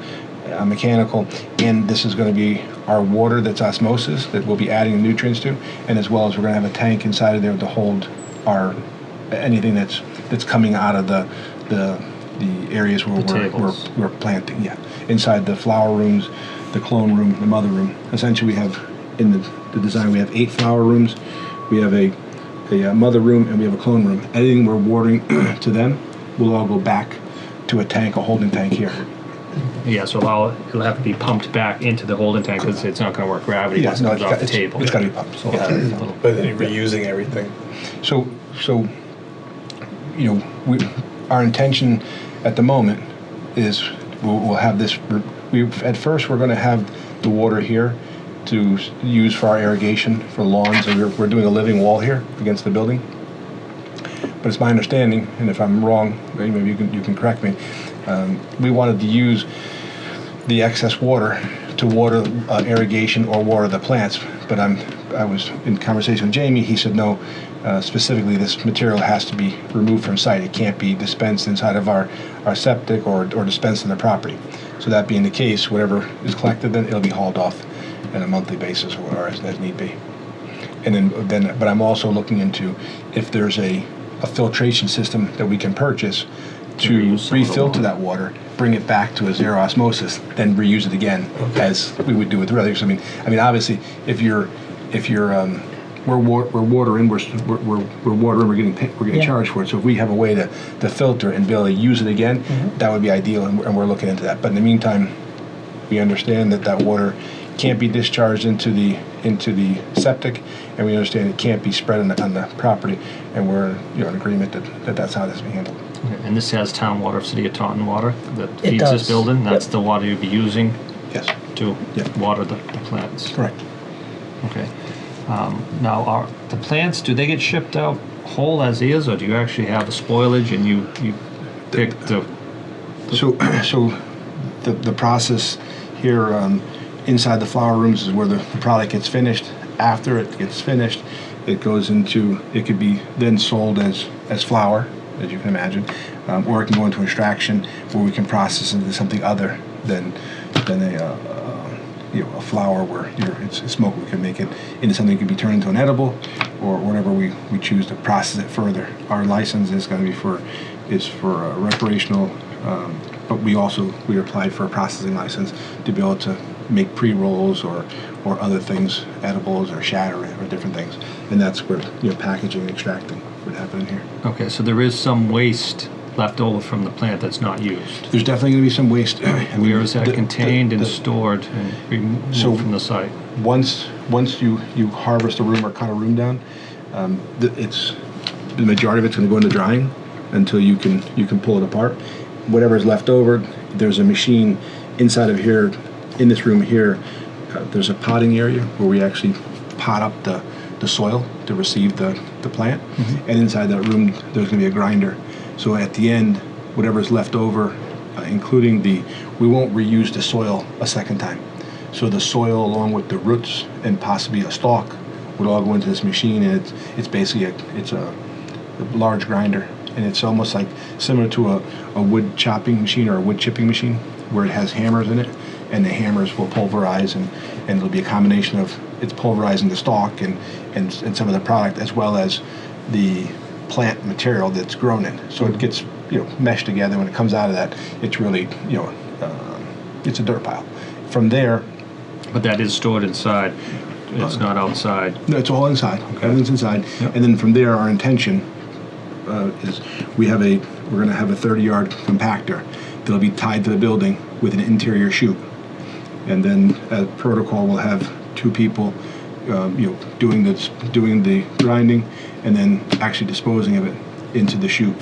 mechanical, and this is going to be our water that's osmosis that we'll be adding nutrients to, and as well as we're going to have a tank inside of there to hold our anything that's coming out of the the areas where The tables. we're planting, yeah. Inside the flower rooms, the clone room, the mother room. Essentially, we have, in the design, we have 8 flower rooms. We have a mother room, and we have a clone room. Anything we're watering to them will all go back to a tank, a holding tank here. Yeah, so it'll have to be pumped back into the holding tank because it's not going to work gravity Yeah, once it no, comes off the table. it's got to be pumped. So it'll have a little- But then you're reusing everything. So, you know, our intention at the moment is we'll have this. At first, we're going to have the water here to use for our irrigation for lawns, and we're doing a living wall here against the building. But it's my understanding, and if I'm wrong, maybe you can correct me. We wanted to use the excess water to water irrigation or water the plants. But I was in conversation with Jamie. He said no. Specifically, this material has to be removed from site. It can't be dispensed inside of our septic or dispensed in the property. So that being the case, whatever is collected, then it'll be hauled off on a monthly basis or as need be. And then, but I'm also looking into if there's a filtration system that we can purchase to Reuse some of the refilter that water, bring it back to a zero osmosis, then reuse it again as we would do with the others. I mean, obviously, if you're we're watering, we're getting Yeah. charged for it. So if we have a way to filter and be able to use it again, that would be ideal, and we're looking into that. But in the meantime, we understand that water can't be discharged into the septic, and we understand it can't be spread on the property, and we're in agreement that that's how this is being handled. Okay, and this has town water, City of Taunton water that It feeds does. this building. That's Yep. the water you'll be using Yes, to Yep. water the plants. correct. Okay. Now, the plants, do they get shipped out whole as is, or do you actually have a spoilage and you pick the... So the process here inside the flower rooms is where the product gets finished. After it gets finished, it goes into, it could be then sold as flour, as you can imagine, or it can go into extraction where we can process into something other than a flour where it's smoke. We can make it into something that can be turned into an edible, or whatever we choose to process it further. Our license is going to be for recreational, but we applied for a processing license to be able to make pre-rolls or other things, edibles or shatter or different things, and that's where packaging and extracting would happen in here. Okay, so there is some waste left over from the plant that's not used. There's definitely going to be some waste. I mean, Where is that contained and the- stored and removed So- from the site? Once you harvest a room or cut a room down, the majority of it's going to go into drying until you can pull it apart. Whatever is left over, there's a machine inside of here, in this room here. There's a potting area where we actually pot up the soil to receive the plant, and inside that room there's going to be a grinder. So at the end, whatever's left over, including we won't reuse the soil a second time. So the soil, along with the roots and possibly a stalk, would all go into this machine, and it's basically a large grinder, and it's almost like similar to a wood chopping machine or a wood chipping machine, where it has hammers in it, and the hammers will pulverize, and it'll be a combination of it's pulverizing the stalk and some of the product as well as the plant material that's grown in. So it gets meshed together. When it comes out of that, it's really it's a dirt pile. From there, But that is stored inside. It's not outside. no, it's all inside. Okay. Everything's inside. Yep. And then from there, our intention is we're going to have a 30-yard compactor that'll be tied to the building with an interior chute. And then as protocol, we'll have 2 people, doing the grinding, and then actually disposing of it into the chute,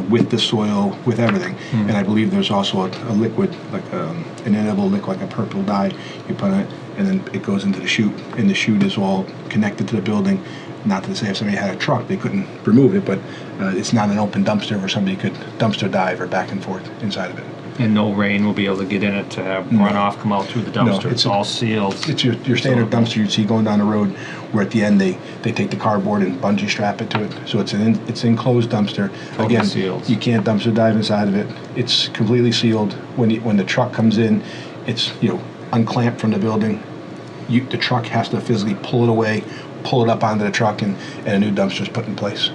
with the soil, with everything. And I believe there's also a liquid, like an edible liquid, like a purple dye, you put on it, and then it goes into the chute. And the chute is all connected to the building. Not to say if somebody had a truck, they couldn't remove it, but it's not an open dumpster where somebody could dumpster dive or back and forth inside of it. And no rain will be able to get in it to have runoff come out through the dumpster. It's all sealed. It's your standard dumpster you'd see going down the road, where at the end they take the cardboard and bungee strap it to it. So it's an enclosed dumpster. Totally Again, sealed. you can't dumpster dive inside of it. It's completely sealed. When the truck comes in, it's unclamped from the building. The truck has to physically pull it away, pull it up onto the truck, and a new dumpster is put in place. So,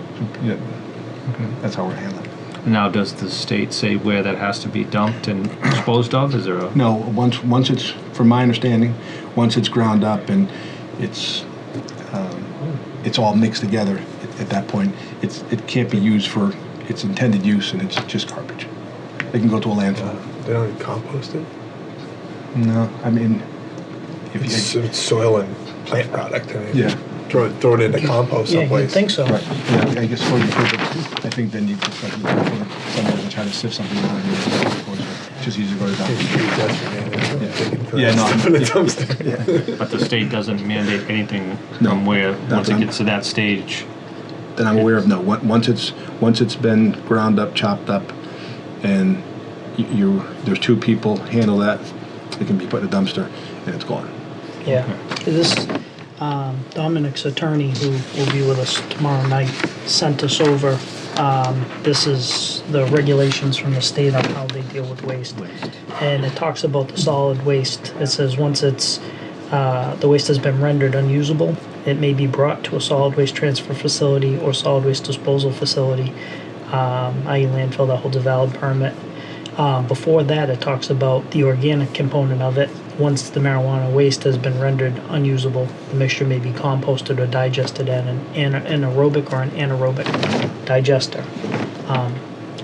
that's how we're handling it. Now, does the state say where that has to be dumped and disposed of? Is there a? No, once it's, from my understanding, once it's ground up and it's all mixed together, at that point, it can't be used for its intended use, and it's just garbage. It can go to a landfill. They don't even compost it? No, I mean, if It's soil and plant product. I mean, Yeah. Throw it into compost Yeah, you'd someplace. think so. Right, yeah, I guess so you could, but I think then you just like, someone to try to sift something out of it, just easy to go to Can't dump. treat that for anything. Yeah, no, Stuff in the yeah. dumpster. Yeah. But the state doesn't mandate anything No. from where, once it done. gets to that stage. That I'm aware of, no. Once it's been ground up, chopped up, and there's two people handle that, it can be put in a dumpster, and it's gone. Yeah. This, Dominic's attorney, who will be with us tomorrow night, sent us over, this is the regulations from the state on how they deal with waste. And it talks about the solid waste. It says once it's, the waste has been rendered unusable, it may be brought to a solid waste transfer facility or solid waste disposal facility, i.e. landfill that holds a valid permit. Before that, it talks about the organic component of it. Once the marijuana waste has been rendered unusable, the mixture may be composted or digested in an anaerobic or an anaerobic digester.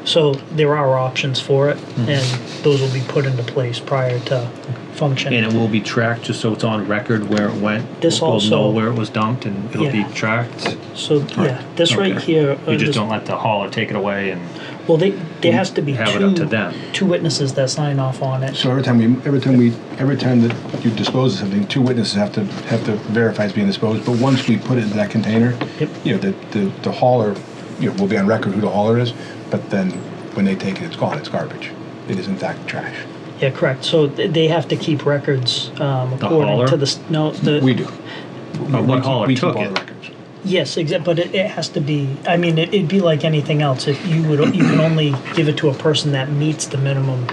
So there are options for it, and those will be put into place prior to function. And it will be tracked, just so it's on record where it went. This We'll also- know where it was dumped, and it'll be Yeah. tracked. So, yeah, this right Okay. here. You just this- don't let the hauler take it away and Well, there has to be have it up to them. two witnesses that sign off on it. So every time that you dispose of something, two witnesses have to verify it's being disposed. But once we put it into that container, Yep. you know, the hauler, you know, will be on record who the hauler is. But then when they take it, it's gone. It's garbage. It is in fact trash. Yeah, correct. So they have to keep records according hauler? to the no the. We do. But what hauler we took keep all it? the records. Yes, exactly. But it has to be. I mean, it'd be like anything else. If you can only give it to a person that meets the minimum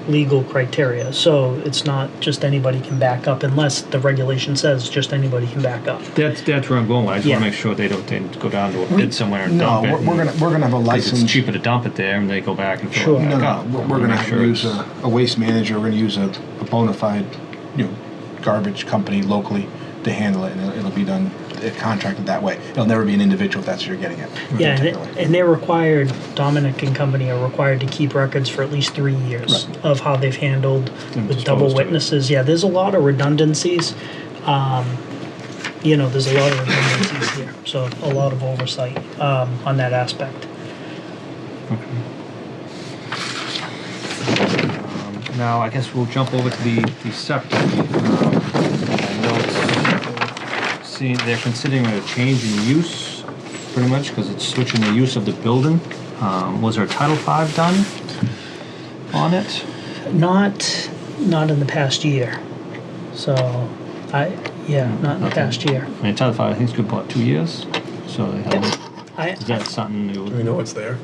legal criteria. So it's not just anybody can back up, unless the regulation says just anybody can back up. That's where I'm going with. I just Yeah. want to make sure they don't go down to a pit somewhere and No, dump it. we're gonna have a 'cause license. it's cheaper to dump it there, and they go back and fill Sure. it No, back no, up. we're gonna Make have sure to use it's- a waste manager. We're gonna use a bona fide, you know, garbage company locally to handle it, and it'll be done contracted that way. It'll never be an individual if that's what you're getting at. Yeah, particularly. and they're required. Dominic and company are required to keep records for at least 3 years Right. of how they've handled And with disposed double of it. witnesses. Yeah, there's a lot of redundancies. You know, there's a lot of redundancies here, so a lot of oversight on that aspect. Now, I guess we'll jump over to the septic. I know they're considering a change in use, pretty much, because it's switching the use of the building. Was there a Title V done on it? Not in the past year. So, not in the Okay. past year. I mean, Title V, I think, is good, about 2 years. So they haven't, is that something Do we new? know what's there?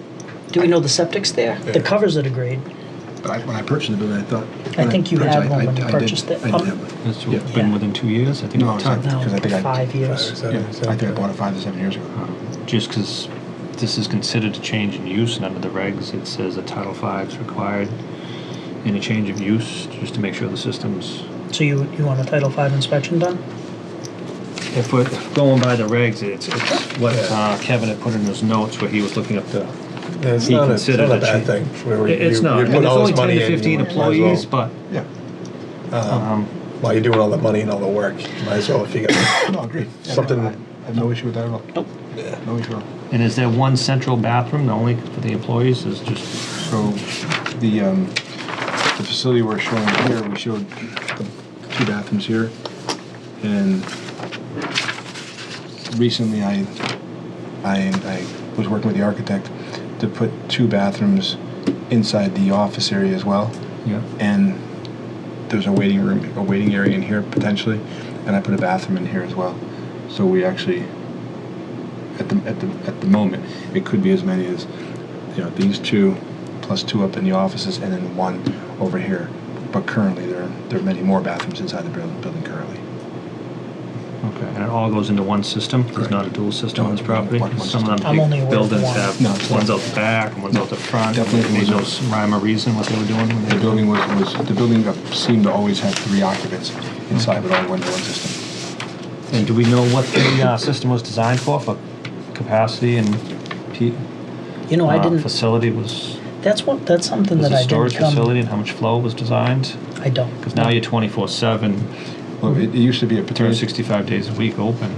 Do we know the septic's there? Yeah. The covers are the grade. But when I purchased the building, I thought. I think you had one when you I purchased it. I did have one. It's Yeah. been Yeah. within 2 years, I think. No, it's not. No, 'Cause I think I- 5 years. 5 or 7, Yeah, I think I bought it 5 to 7 years ago. Just because this is considered a change in use, and under the regs, it says a Title V is required. Any change of use, just to make sure the system's. So you want a Title V inspection done? If we're going by the regs, it's what Yeah. Kevin had put in his notes where he was looking up the. Yeah, it's He not considered a it bad cheap. thing. Where It's not. You And put there's all only this 10 money to in, 15 you might as well- employees, but Yeah. While you're doing all the money and all the work, you might as well, if you got No, agreed. Yeah, Something- no, I have no issue with that at all. Nope. No issue at all. and is there one central bathroom, the only for the employees, is just. So the facility we're showing here, we showed the 2 bathrooms here, and recently I was working with the architect to put 2 bathrooms inside the office area as well, Yeah. and there's a waiting area in here potentially, and I put a bathroom in here as well. So we actually, at the moment, it could be as many as, you know, these 2 plus 2 up in the offices, and then 1 over here. But currently, there are many more bathrooms inside the building currently. Okay, and it all goes into one system? There's Correct. not a dual system on this No, property? one Some of system. them I'm only big aware of buildings one. have, No, it's one's not. out the back, and one's out the front. Definitely Made no wasn't. rhyme or reason what they were doing when they The were building the building seemed to always have 3 occupants inside, but all went to one system. And do we know what the system was designed for capacity and You know, I didn't, facility was that's something was that a I storage didn't facility come, and how much flow was designed? I don't. Because now you're 24/7, Well, it used to be a potato. 365 days a week open.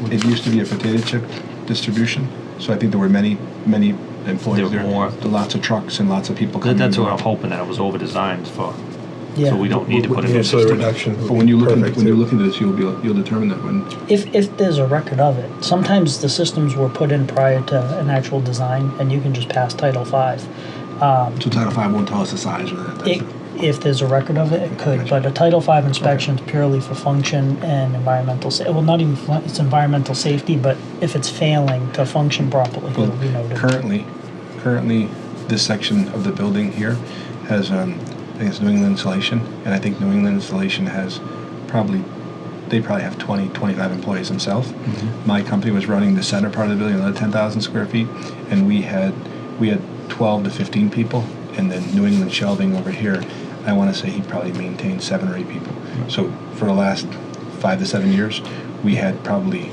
It used to be a potato chip distribution, so I think there were many employees There there. were more. Lots of trucks and lots of people coming. That's in. what I'm hoping, that it was over-designed for, Yeah. so we don't need to put a new Yeah, so the system in. reduction would But when you be look perfect, when you too. look into this, you'll determine that when. If there's a record of it, sometimes the systems were put in prior to an actual design, and you can just pass Title V. So Title V won't tell us the size or that. If there's a record of it, it could, but a Title V inspection is purely for function and environmental, well, not even, it's environmental safety, but if it's failing to function properly, it'll be noted. Currently, this section of the building here has, I think it's New England Insulation, and I think New England Insulation has they probably have 20, 25 employees themselves. Mm-hmm. My company was running the center part of the building, another 10,000 square feet, and we had 12 to 15 people, and then New England Shelving over here, I want to say he probably maintained 7 or 8 people. So for the last 5 to 7 years, we probably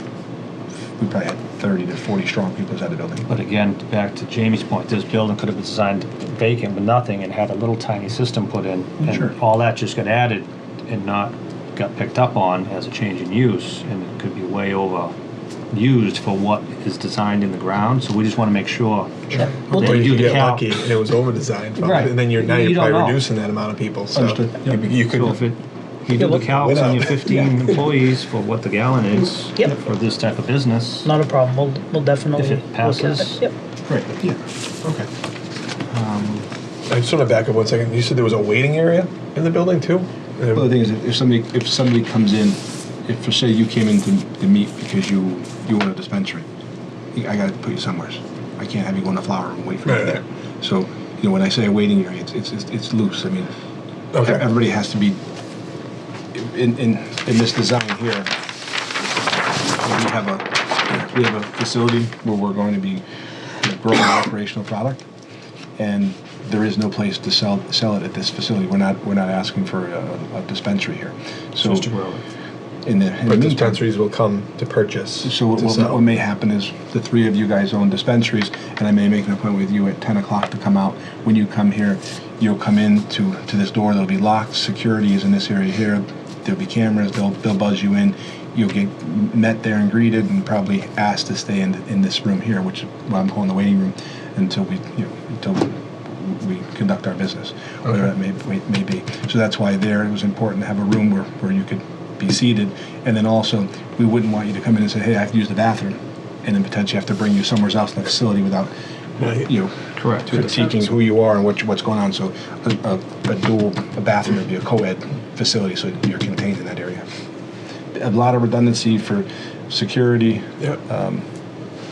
had 30 to 40 strong people inside the building. But again, back to Jamie's point, this building could have been designed vacant with nothing and had a little tiny system put in. Sure. And all that just got added and not got picked up on as a change in use, and it could be way over used for what is designed in the ground. So we just want to make sure Sure. that Or you you do could the get count. lucky and it was over-designed, Right. and then You you're don't probably know. reducing that amount of people, so. Understood, yeah. You could, So if you do the calcs Went on up. your 15 employees for what the gallon is Yep. for this type of business, Not a problem, we'll definitely If it look at passes. it. Yep. Right, yeah. okay. I just want to back up 1 second. You said there was a waiting area in the building too? Well, the thing is, if somebody comes in, if for say you came in to meet because you want a dispensary, I got to put you somewhere. I can't have you go in the flower room and wait for you Right, there. So, when I say a waiting area, it's loose. I mean, Okay. everybody has to be in this design here. We have a facility where we're going to be growing an operational product, and there is no place to sell it at this facility. We're not asking for a dispensary here. So just to grow it. in the But meantime, dispensaries will come to purchase. so what may happen is the 3 of you guys own dispensaries, and I may make an appointment with you at 10 o'clock to come out. When you come here, you'll come in to this door. There'll be locked. Security is in this area here. There'll be cameras. They'll buzz you in. You'll get met there and greeted, and probably asked to stay in this room here, which is what I'm calling the waiting room, until we conduct our business, whatever that may be. So that's why it was important to have a room where you could be seated, and then also we wouldn't want you to come in and say, hey, I have to use the bathroom, and then potentially have to bring you somewhere else in the facility without Correct. critiquing who you are and what's going on. So a bathroom would be a co-ed facility, so you're contained in that area. A lot of redundancy for security. Yep.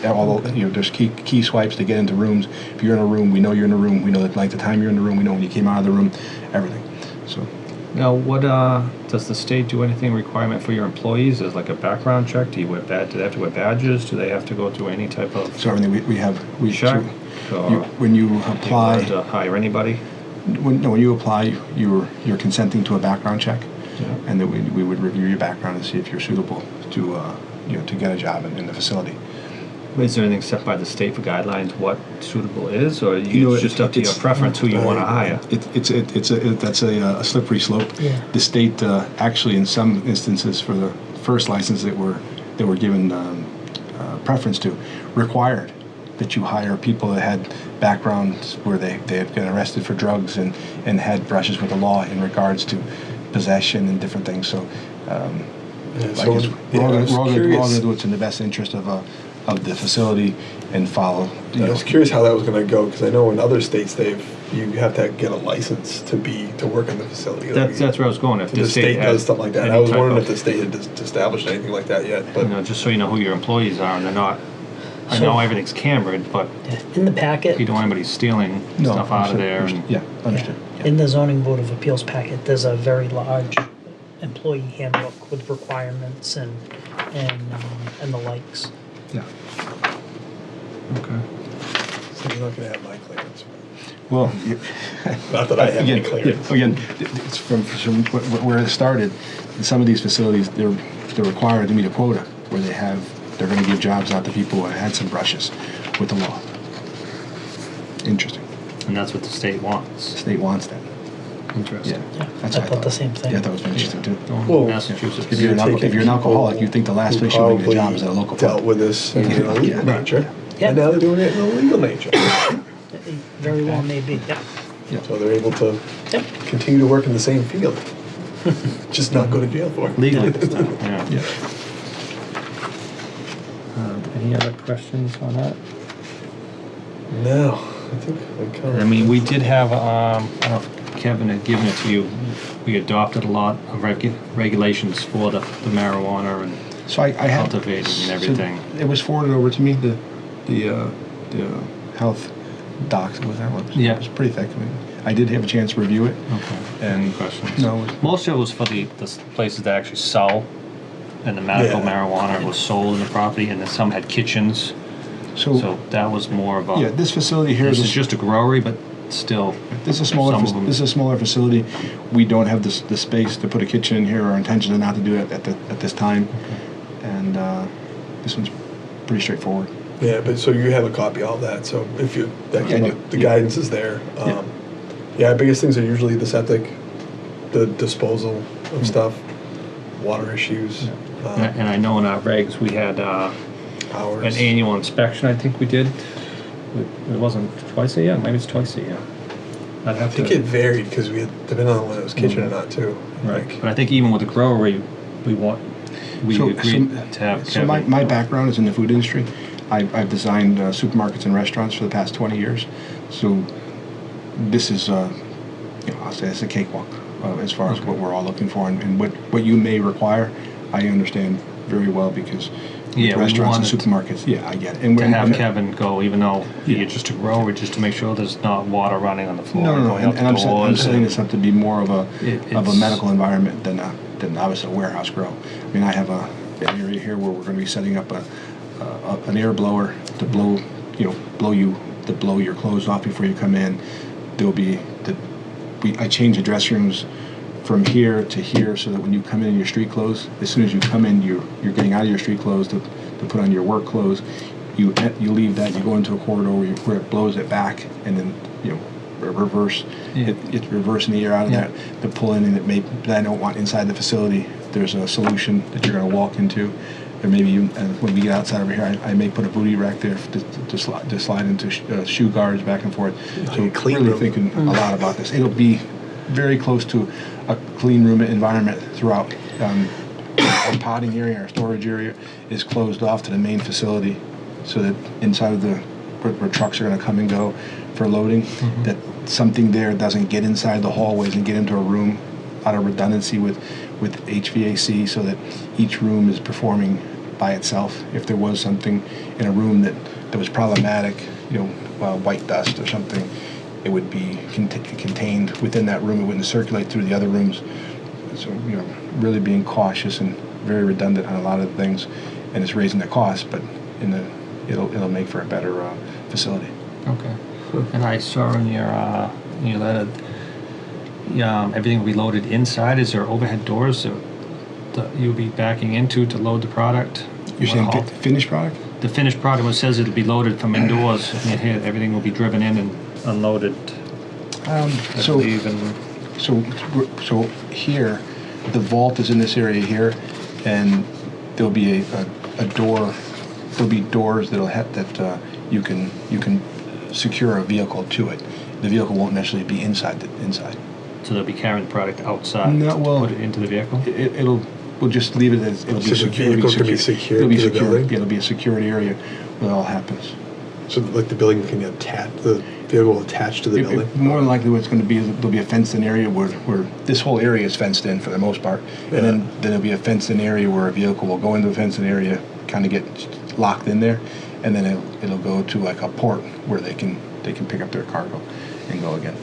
Although there's key swipes to get into rooms. If you're in a room, we know you're in a room. We know the length of time you're in the room. We know when you came out of the room. Everything. So. Now, what does the state do anything requirement for your employees? Is like a background check? Do they have to wear badges? Do they have to go through any type of So everything we check? Or when you do you apply, want to hire anybody? when you apply, you're consenting to a background check, Yeah. and then we would review your background and see if you're suitable to to get a job in the facility. Is there anything set by the state for guidelines what suitable is, or know, it's just up to your it's- preference who you want to hire? That's a slippery slope. Yeah. The state actually, in some instances, for the first license that were given preference to, required that you hire people that had backgrounds where they had been arrested for drugs and had brushes with the law in regards to possession and different things. So I guess we're all going to do what's in the best interest of the facility and follow. I was curious how that was going to go, because I know in other states you have to get a license to work in the facility. That's where I was going. If The state has does something like that. any I was type wondering of- if the state had established anything like that yet, but just so you know who your employees are, and they're not. I So- know everything's cambered, but In the packet, you don't want anybody stealing stuff out of there. And Yeah, understood. in the zoning board of appeals packet, there's a very large employee handbook with requirements and the likes. Yeah. Okay. So you're not gonna have my clearance. Well, Not that I have any clearance. Again, it's from where it started. In some of these facilities, they're required to meet a quota where they're going to give jobs out to people who had some brushes with the law. Interesting. And that's what the state wants. The state wants that. Interesting. Yeah, That's I what thought the same thing. Yeah, I thought it was interesting too. Well, Massachusetts. If you're an alcoholic, you think the last place you want to get a job is at a local Dealt pub. with this in an illegal Yeah. nature, Yeah. and now they're doing it in a legal nature. It very well may be. Yeah. So they're able to Yep. continue to work in the same field, just not go to jail for it. Legally this time, yeah. Yeah. Any other questions on that? No, I think I covered. I mean, we did have, I don't know if Kevin had given it to you, we adopted a lot of regulations for the marijuana and So I had cultivating and so everything. it was forwarded over to me. The health docs. Was that one? Yeah. It was pretty thick. I mean, I did have a chance to review it. Okay. And Any questions? No. It was, Most of it was for the places that actually sell, and the medical Yeah. marijuana was sold in the property, and then some had kitchens. So that was more of a. yeah, this facility here This is is just a growery, but still. This is a smaller. Some of them- This is a smaller facility. We don't have the space to put a kitchen in here. Our intention is not to do it at this time. And this one's pretty straightforward. Yeah, but so you have a copy of all that, so if you, that Yeah, I came do. up, the Yeah. guidance is there. Yeah. Yeah, biggest things are usually the septic, the disposal Mm-hmm. of stuff, water issues, And I know in our regs, we had an hours. annual inspection, I think we did. It wasn't twice a year, maybe it's twice a year. I'd I have think to. it varied, because we had, depending on when it was kitchen or not too. Right, Like, but I think even with the growery, we agreed to have So my Kevin. background is in the food industry. I've designed supermarkets and restaurants for the past 20 years. So this is, I'll say it's a cakewalk as far as what we're all looking for. And what you may require, I understand very well because Yeah, we restaurants and wanted supermarkets, yeah, I get it. And To and- have and- Kevin go, even though Yeah. you're just a grower, just to make sure there's not water running on the floor. No, going out and the I'm doors setting and- this up to be more of a It's- medical environment than obviously a warehouse grow. I mean, I have an area here where we're going to be setting up an air blower to blow your clothes off before you come in. There'll be I change the dress rooms from here to here so that when you come in your street clothes, as soon as you come in, you're getting out of your street clothes to put on your work clothes. You leave that, you go into a corridor where it blows it back, and then reverse. Yeah. It's reversing the air out of Yeah. that to pull in, and that I don't want inside the facility. There's a solution that you're going to walk into. Or maybe when we get outside over here, I may put a booty rack there to slide into shoe guards back and forth. So a clean really room. thinking a lot about this. It'll be very close to a clean room environment throughout. Our potting area, our storage area is closed off to the main facility, so that inside of where trucks are going to come and go for loading, that something there doesn't get inside the hallways and get into a room out of redundancy with HVAC, so that each room is performing by itself. If there was something in a room that was problematic, white dust or something, it would be contained within that room. It wouldn't circulate through the other rooms. So, really being cautious and very redundant on a lot of things, and it's raising the cost, but it'll make for a better facility. Okay. And I saw in your letter, everything will be loaded inside. Is there overhead doors that you'll be backing into to load the product? You're saying What all- finished product? The finished product, it says it'll be loaded from indoors, and here, everything will be driven in and unloaded, I So, believe, and so here, the vault is in this area here, and there'll be a door. There'll be doors that you can secure a vehicle to it. The vehicle won't necessarily be inside. so they'll be carrying the product outside No, to well, put it into the vehicle? We'll just leave it as it'll So be the secure. vehicle can be secured It'll be to the secure. building? Yeah, it'll be a secured area where it all happens. So like the building can the vehicle will attach to the building? More than likely, what it's going to be is there'll be a fenced-in area where this whole area is fenced in for the most part, Yeah. and then there'll be a fenced-in area where a vehicle will go into a fenced-in area, kind of get locked in there, and then it'll go to like a port where they can pick up their cargo and go again.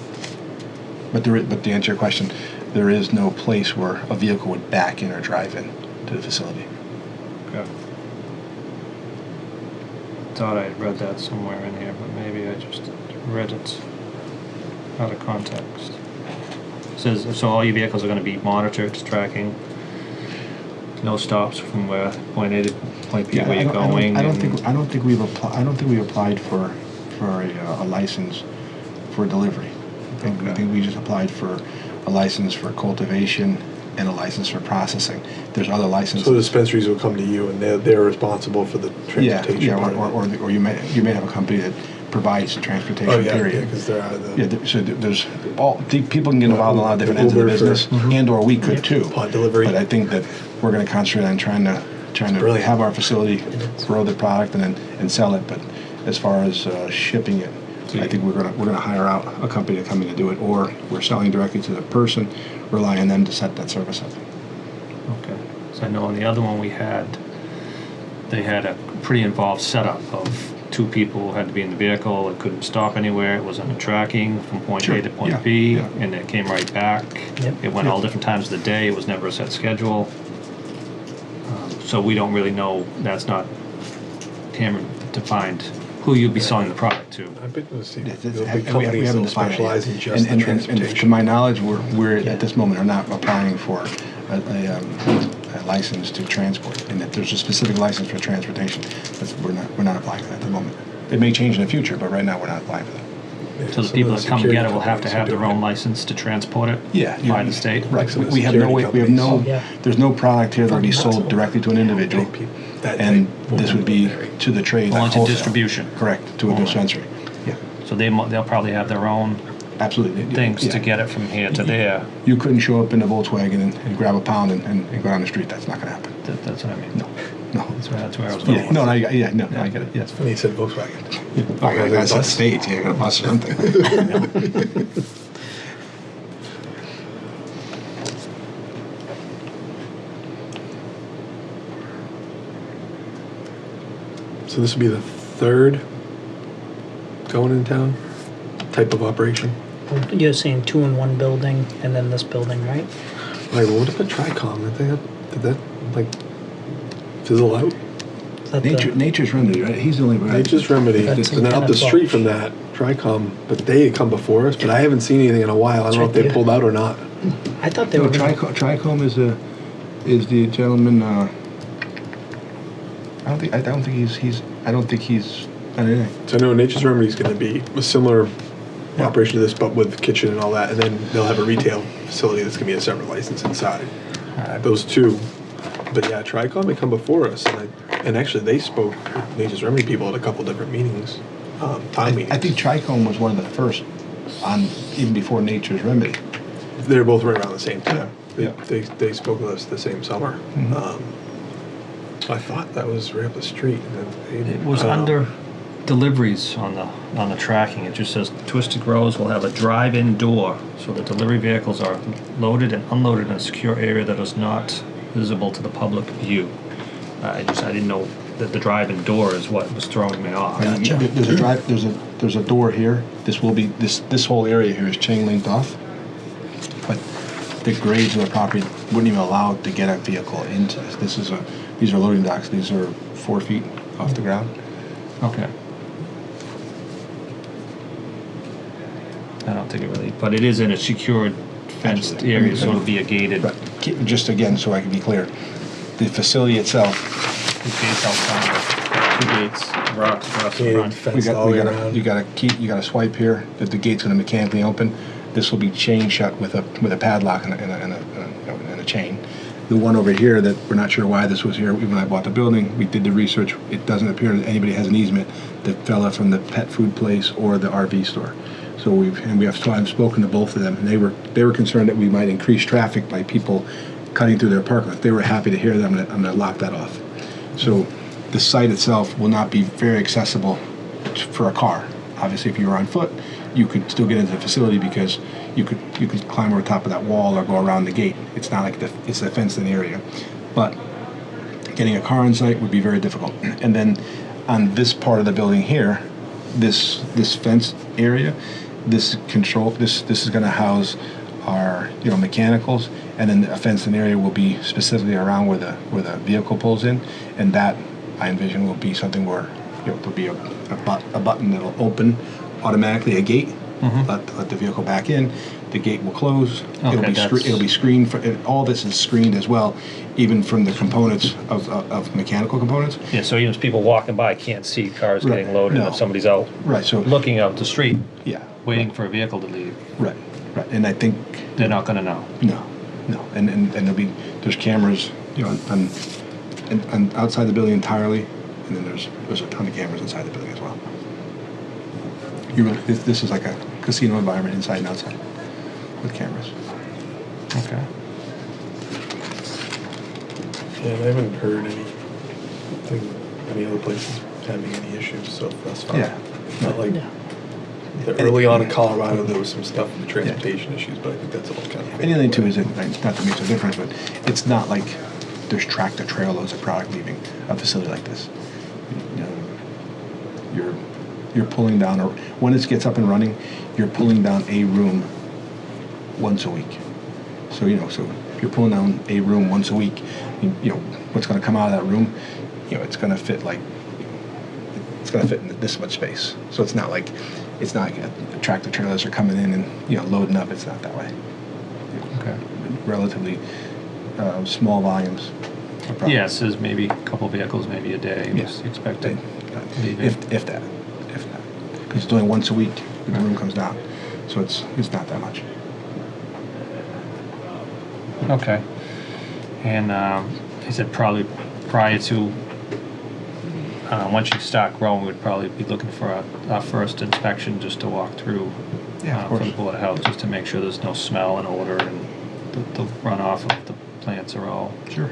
But to answer your question, there is no place where a vehicle would back in or drive in to the facility. Okay. Thought I had read that somewhere in here, but maybe I just read it out of context. Says, so all your vehicles are gonna be monitored, tracking, no stops from where point A to point B, where you're going. I don't and- think we applied for a license for delivery. I think we just applied for a license for cultivation and a license for processing. There's other licenses. So the dispensaries will come to you and they're responsible for the transportation. Yeah, part of it. or you may have a company that provides transportation. Oh, yeah, period. because they're out of the. Yeah, so there's people can get involved in a lot of different ends of the Uber for- business, and/or we could too. Pot delivery. But I think that we're going to concentrate on trying to brilliant. have our facility grow the product and sell it. But as far as shipping it, I think we're gonna hire out a company to come in and do it, or we're selling directly to the person, rely on them to set that service up. Okay, so I know on the other one they had a pretty involved setup of 2 people had to be in the vehicle, it couldn't stop anywhere, it was under tracking from point Sure, A to point yeah, B, yeah. and it came right back. Yep. It went all different times of the day, it was never a set schedule. So we don't really know, that's not defined who you'd be selling the product to. I've been to see It's- there'll we be companies haven't that defined it specialize yet. in just the And to transportation. my knowledge, we're Yeah. at this moment are not applying for a license to transport, and that there's a specific license for transportation. We're not applying for that at the moment. It may change in the future, but right now we're not applying for that. Yeah, So some the of people that come and security get it will have to companies are have their doing own it. license to transport it Yeah, by the state? Right. Some of the We have no security way. We have no. companies. Oh, yeah. There's no product here that would be sold directly to an individual, That and type this would be to the trade. Only like to wholesale. distribution. Correct, to a Only. dispensary. Yeah, So they'll probably have their own absolutely. things Yeah. to get it from here to there. You couldn't show up in a Volkswagen and grab a pound and go down the street. That's not going to happen. That's what I mean. No, no. That's where I was going. Yeah, no, I get it. Yes. Funny you said Volkswagen. I got to set the stage. Yeah, I got to bust something. So this would be the third going in town type of operation? You're saying 2 in one building and then this building, right? Like, what about Tricom? Did that like fizzle out? Is that the- Nature's Remedy, right? He's the only guy. Nature's Remedy, That's and then in up the Kenneth street Lodge. from that, Tricom, but they had come before us, but I haven't seen anything in a while. I don't know if they Right there. pulled out or not. I thought they No, were gonna- Tricom is the gentleman. I don't think he's done anything. So I know Nature's Remedy is going to be a similar operation to this, but with kitchen and all that, and then they'll have a retail facility that's going to be a separate license inside. Those two, but yeah, Tricom had come before us, and actually they spoke with Nature's Remedy people at a couple different meetings, town meetings. I think Tricom was one of the first on even before Nature's Remedy. They're both right around the same time. Yeah. They spoke with us the same summer. I thought that was right up the street. And It was under deliveries on the tracking. It just says Twisted Grows will have a drive-in door, so the delivery vehicles are loaded and unloaded in a secure area that is not visible to the public view. I didn't know that the drive-in door is what was throwing me off. Gotcha. There's a door here. This will be this whole area here is chain linked off, but the grades of the property wouldn't even allow it to get a vehicle into this. These are loading docks. These are 4 feet off the ground. Okay. I don't think it really, but it is in a secured fenced Absolutely. area, so it'll be a gated. But just again, so I can be clear, the facility itself, The gates outside, 2 gates, rocks across the Gated front. fence all the way around. you got a key, you got a swipe here. That the gate's going to mechanically open. This will be chain shut with a padlock and a chain. The one over here that we're not sure why this was here. Even when I bought the building, we did the research. It doesn't appear that anybody has an easement. The fella from the pet food place or the RV store. So I've spoken to both of them, and they were concerned that we might increase traffic by people cutting through their parking lot. They were happy to hear that. I'm going to lock that off. So the site itself will not be very accessible for a car. Obviously, if you were on foot, you could still get into the facility because you could climb over top of that wall or go around the gate. It's not like it's a fenced-in area, but getting a car on site would be very difficult. And then on this part of the building here, this fenced area, this is going to house are, mechanicals, and then a fenced-in area will be specifically around where the vehicle pulls in, and that, I envision, will be something where, there'll be a button that'll open automatically, a gate, let the vehicle back in, the gate will close, it'll be screened, all this is screened as well, even from the components of mechanical components. Yeah, so even if people walking by can't see cars Right. getting loaded, No. if somebody's out Right, so, looking out the street, yeah, waiting for a vehicle to leave, right, and I think, they're not gonna know. no, and there's cameras, on outside the building entirely, and then there's a ton of cameras inside the building as well. This is like a casino environment inside and outside with cameras. Okay. Yeah, and I haven't heard any other places having any issues so thus far. Yeah. Not like, Yeah. early on in Colorado, there was some stuff with the transportation issues, but I think that's all kind of. And the other thing too is, not to make a difference, but it's not like there's tractor trail loads of product leaving a facility like this. You're pulling down, or when it gets up and running, you're pulling down a room once a week. So so if you're pulling down a room once a week, what's going to come out of that room, it's going to fit in this much space. So it's not like tractor trailers are coming in and loading up. It's not that way. Okay. Relatively small volumes. of product. Yeah, it says maybe a couple vehicles, maybe a day, was Yeah. expected. leaving. If that. Because it's only once a week the room comes down, so it's not that much. Okay. And he said probably prior to, once you start growing, we'd probably be looking for our first inspection just to walk through Yeah, of for the course. Board of Health, just to make sure there's no smell and odor and the runoff of the plants are all. Sure.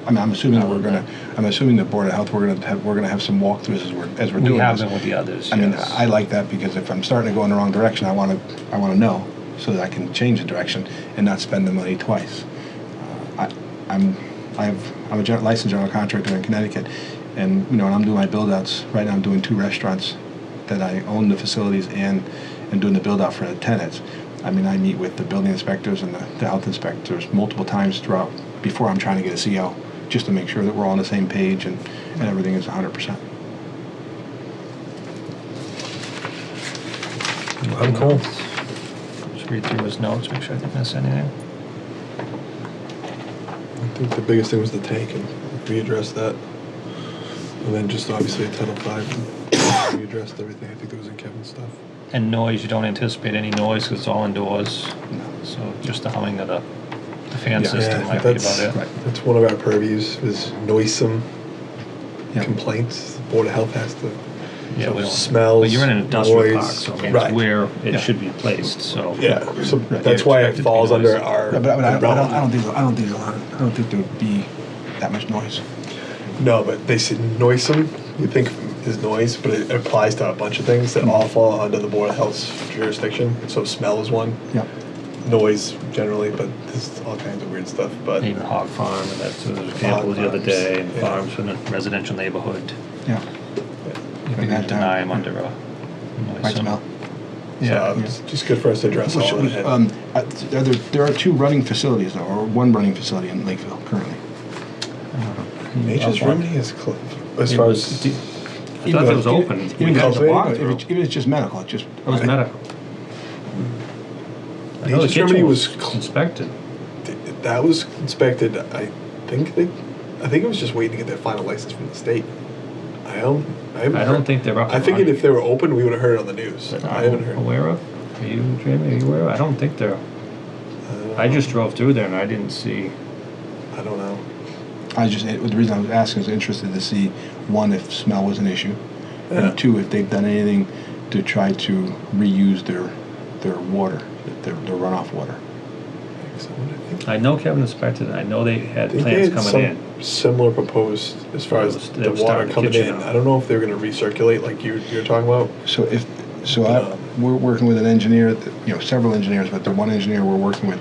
I mean, I'm assuming the Board of Health, we're gonna have some walkthroughs as we're doing We have this. been with the others, I mean, yes. I like that because if I'm starting to go in the wrong direction, I want to know so that I can change the direction and not spend the money twice. I'm a licensed general contractor in Connecticut, and when I'm doing my build-outs right now, I'm doing 2 restaurants that I own the facilities and doing the build-out for the tenants. I mean, I meet with the building inspectors and the health inspectors multiple times throughout before I'm trying to get a CO, just to make sure that we're all on the same page and everything is 100%. I'm cool. Just read through his notes, make sure I didn't miss anything. I think the biggest thing was the tank, and we addressed that. And then just obviously Title V, we addressed everything. I think that was in Kevin's stuff. And noise, you don't anticipate any noise because it's all indoors. So just the humming of the fan Yeah. system Yeah, might be that's, about it. Right. that's one of our purviews, is noisome Yeah. complaints. The Board of Health has to, Yeah, we don't. smells, But you're in an industrial noise. park, so I mean, Right. it's where it Yeah. should be placed, so. yeah, so Right. that's why it Expected to be falls under noisy. our Yeah, but I umbrella. don't think there would be that much noise. No, but they said noisome, you think is noise, but it applies to a bunch of things that all fall under the Board of Health's jurisdiction. So smell is one, Yeah. noise generally, but there's all kinds of weird stuff, but. Even hog farm, and that's an example the other farms, day, and yeah. farms in a residential neighborhood. Yeah. You Right, can deny them yeah. under a Might noise. smell. So it's just good for us to address all of it. There are 2 running facilities though, or 1 running facility in Lakeville currently. Nature's Remedy is, as It far was as, de- I thought it was open. We even had the cultivating, walkthrough. If it's just medical, it just. It was medical. I know the Nature's Remedy kitchen was was inspected. that was inspected, I think it was just waiting to get their final license from the state. I haven't I don't think they're up I and figured running. if they were open, we would have heard it on the news. But I haven't heard. aware of? Are you, Jamie, are you aware of? I don't think they're, I just drove through there and I didn't see. I don't know. The reason I was asking is interested to see, 1, if smell was an issue, Yeah. and 2, if they've done anything to try to reuse their water, their runoff water. I know Kevin inspected it. I know they had I think plans they had coming in. some similar proposed as far as They the were water starting the coming kitchen in. out. I don't know if they were going to recirculate like you're talking about. We're working with an engineer, several engineers, but the one engineer we're working with,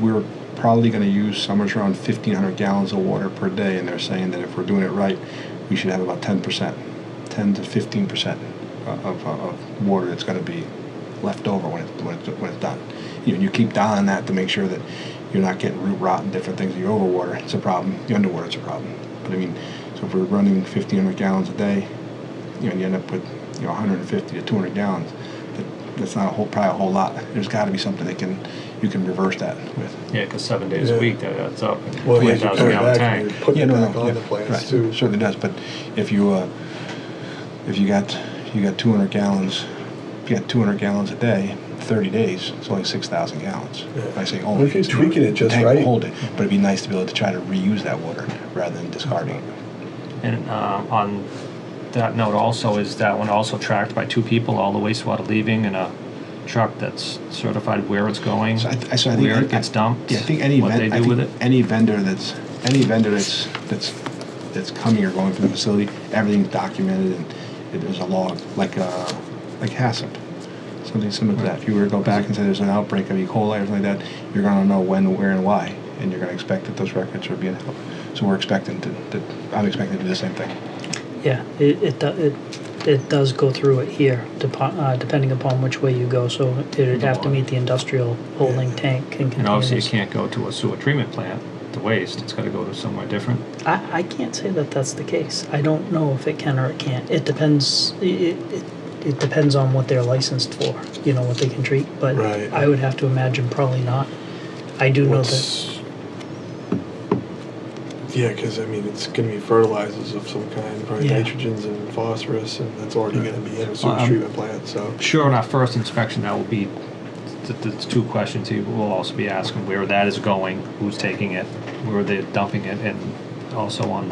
we're probably going to use somewhere around 1,500 gallons of water per day, and they're saying that if we're doing it right, we should have about 10% to 15% of water that's going to be left over when it's done. You keep dialing that to make sure that you're not getting root rot and different things. You overwater, it's a problem. You underwater, it's a problem. But I mean, so if we're running 1,500 gallons a day, you end up with 150 to 200 gallons. That's not probably a whole lot. There's got to be something you can reverse that with. Yeah, because 7 days Yeah. a week, that's up. Well, yeah, 20,000 you're gallon coming back and tank. you're putting it back on yeah, the plants right, too. it certainly does. But if you got 200 gallons, if you got 200 gallons a day, 30 days, it's only 6,000 gallons. Yeah. I say Well, only. if you're tweaking it just tank will right. hold it, but it'd be nice to be able to try to reuse that water rather than discarding it. And on that note also, is that one also tracked by 2 people, all the wastewater leaving in a truck that's certified where it's going, So I think where it gets dumped? Yeah, I think any what they do with it? any vendor that's coming or going from the facility, everything's documented and there's a log like HACCP, something similar to that. If you were to go back and say there's an outbreak of E. coli or something like that, you're going to know when, where, and why, and you're going to expect that those records are being held. So we're expecting I'm expecting to do the same thing. Yeah, it does go through it here, depending upon which way you go, so it'd have to meet the industrial holding tank and And obviously it containers. can't go to a sewer treatment plant, the waste, it's gotta go to somewhere different. I can't say that that's the case. I don't know if it can or it can't. It depends, it depends on what they're licensed for, what they can treat, but Right. I would have to imagine probably not. I do know that, What's- Yeah, because I mean, it's going to be fertilizers of some kind, probably Yeah. nitrogens and phosphorus, and that's already going to be in a sewage Um, treatment plant. So Sure, on our first inspection, that will be, the 2 questions he will also be asking, where that is going, who's taking it, where they're dumping it, and also on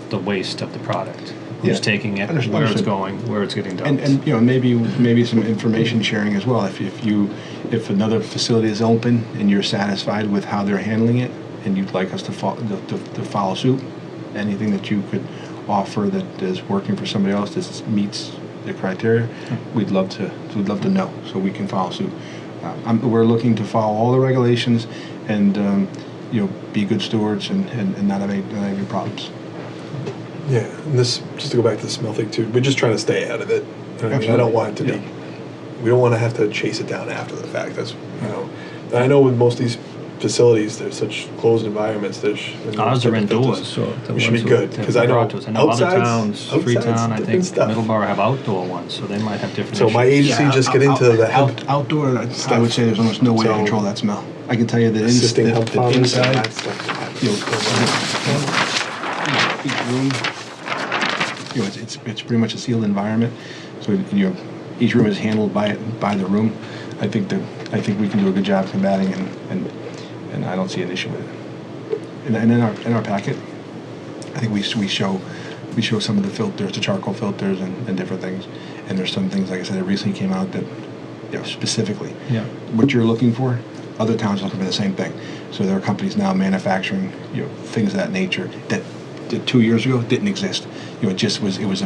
the waste of the product. Who's Yeah. taking it, Understood. where it's going, where it's getting dumped. And maybe some information sharing as well. If another facility is open and you're satisfied with how they're handling it, and you'd like us to follow suit, anything that you could offer that is working for somebody else that meets the criteria, we'd love to know so we can follow suit. We're looking to follow all the regulations and be good stewards and not have any problems. yeah, and this just to go back to the smell thing too. We're just trying to stay out of it. You know what I mean? I don't want it to Yeah. be. We don't want to have to chase it down after the fact. That's And I know with most of these facilities, they're such closed environments. Ours are indoors, so. the We should be ones good, that 'cause I know brought to us. I know other outsides- towns, outsides, Freetown, I different think, stuff. Middleborough have outdoor ones, so they might have different So issues. my agency just get into the Outdoor, I would say there's almost no way to So- control that smell. I can tell you that assisting hump the pumps and inside, that stuff. you know, each room, it's pretty much a sealed environment. So each room is handled by the room. I think we can do a good job combating and I don't see an issue with it. And in our packet, I think we show some of the filters, the charcoal filters and different things. And there's some things, like I said, that recently came out that specifically Yeah. what you're looking for. Other towns are looking for the same thing. So there are companies now manufacturing things of that nature that 2 years ago didn't exist. It just was. It was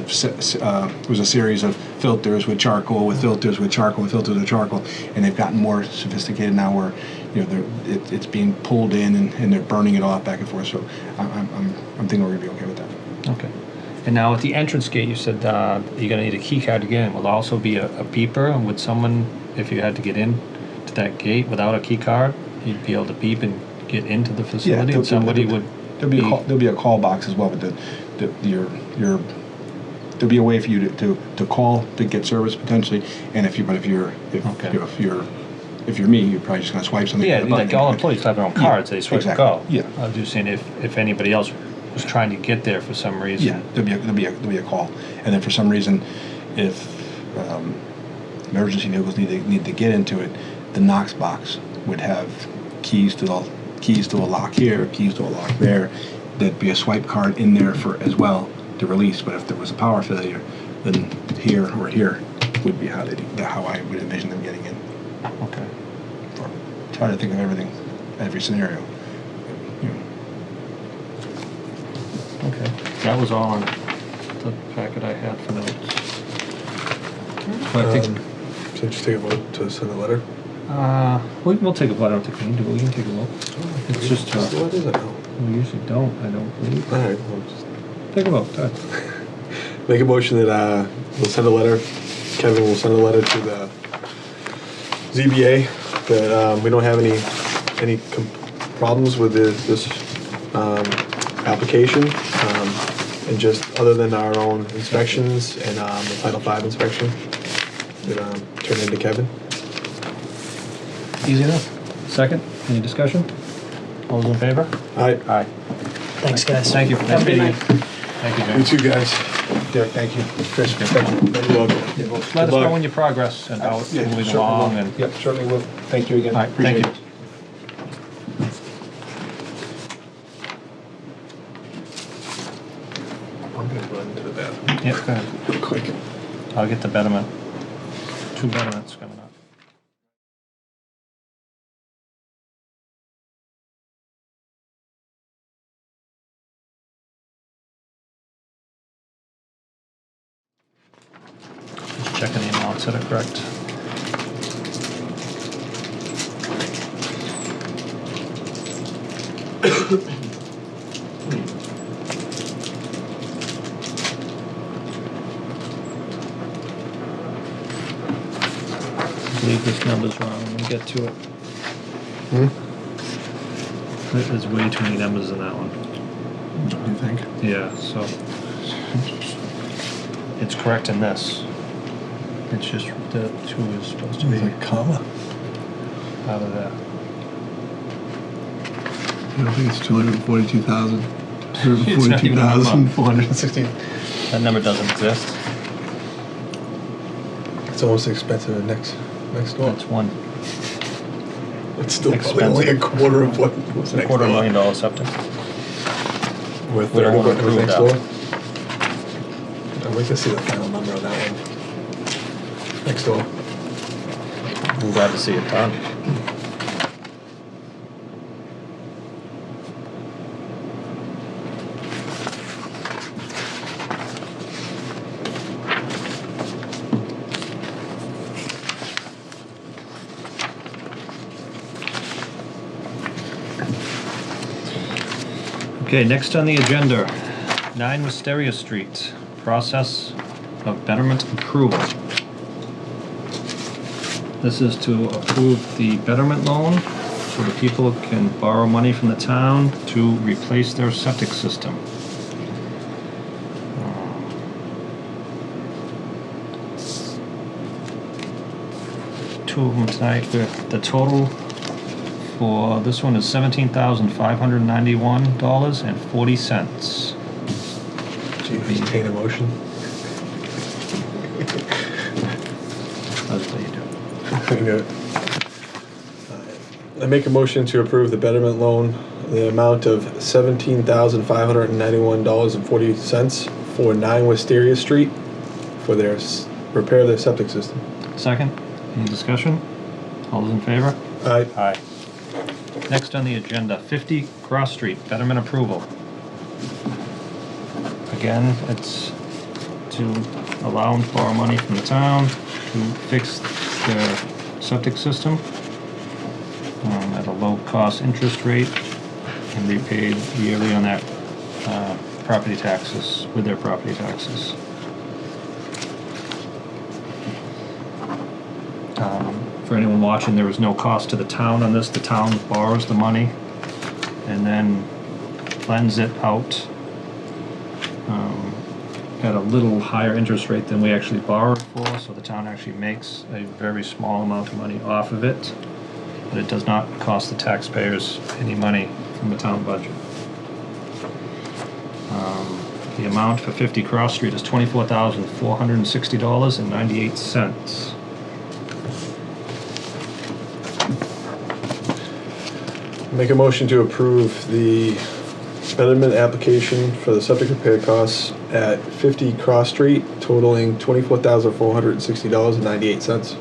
a series of filters with charcoal, with filters with charcoal, with filters with charcoal, and they've gotten more sophisticated now. Where it's being pulled in and they're burning it off back and forth. So I'm thinking we're gonna be okay with that. Okay. And now at the entrance gate, you said you're gonna need a key card to get in. Will there also be a beeper? And would someone, if you had to get in to that gate without a key card, you'd be able to beep and get into the facility, and somebody would There'll be a call box as well, but there'll be a way for you to call to get service potentially. And if you're me, you're probably just gonna swipe something. Yeah, with a button. like all employees have their own cards, they swipe and exactly. go. Yeah. I was just saying if anybody else was trying to get there for some reason. Yeah, there'll be a call, and then for some reason, if emergency vehicles need to get into it, the Knox box would have keys to a lock here, keys to a lock there. There'd be a swipe card in there for as well to release. But if there was a power failure, then here or here would be how I would envision them getting in. Okay. Try to think of every scenario. Okay. That was all on the packet I had for notes. But I think, So just take a vote to send a letter. we'll take a vote. I don't think we need to, but we can take a vote. It's just, What is it now? we usually don't, I don't believe. All right, well, just Take a vote, go ahead. make a motion that we'll send a letter. Kevin will send a letter to the ZBA that we don't have any problems with this application, and just other than our own inspections and the Title V inspection that turned into Kevin. Easy enough. Second, any discussion? All those in favor? Aye. Aye. Thanks, guys. Thank you. Have a good night. Thank you, You James. too, guys. Derek, thank you. Chris, thank you. You're welcome. Let us luck. know when your progress and how it's Yeah, moving certainly along will. and. Yep, certainly will. Thank you again. All right, thank Appreciate you. it. I'm gonna run to the bathroom Yep, go ahead. real quick. I'll get the betterment. 2 betterments coming up. Just checking the amounts that are correct. I believe this number's wrong. Let me get to it. There's way too many numbers in that one. You think? Yeah, so. It's correct in this. It's just the 2 is supposed to be There's a comma. out of that. I don't think it's 242,000. It's not even a number. 242,416. That number doesn't exist. It's almost expensive than next door. It's one. It's still probably expensive. only a quarter of what was next door. $250,000 septic. With We don't wanna what was approve next that. door. I'd like to see the final number on that one. Next door. I'm glad to see it done. Okay, next on the agenda, 9 Wisteria Street, process of betterment approval. This is to approve the betterment loan so the people can borrow money from the town to replace their septic system. Two of them tonight. The total for this one is $17,591.40. Do you entertain a motion? That's what you do. I make a motion to approve the betterment loan, the amount of $17,591.40 for 9 Wisteria Street for their repair of their septic system. Second, any discussion? All those in favor? Aye. Aye. Next on the agenda, 50 Cross Street, betterment approval. Again, it's to allow them to borrow money from the town to fix their septic system at a low-cost interest rate and be paid yearly on that property taxes, with their property taxes. For anyone watching, there is no cost to the town on this. The town borrows the money and then lends it out at a little higher interest rate than we actually borrowed for, so the town actually makes a very small amount of money off of it, but it does not cost the taxpayers any money from the town budget. The amount for 50 Cross Street is $24,460.98. Make a motion to approve the betterment application for the septic repair costs at 50 Cross Street totaling $24,460.98.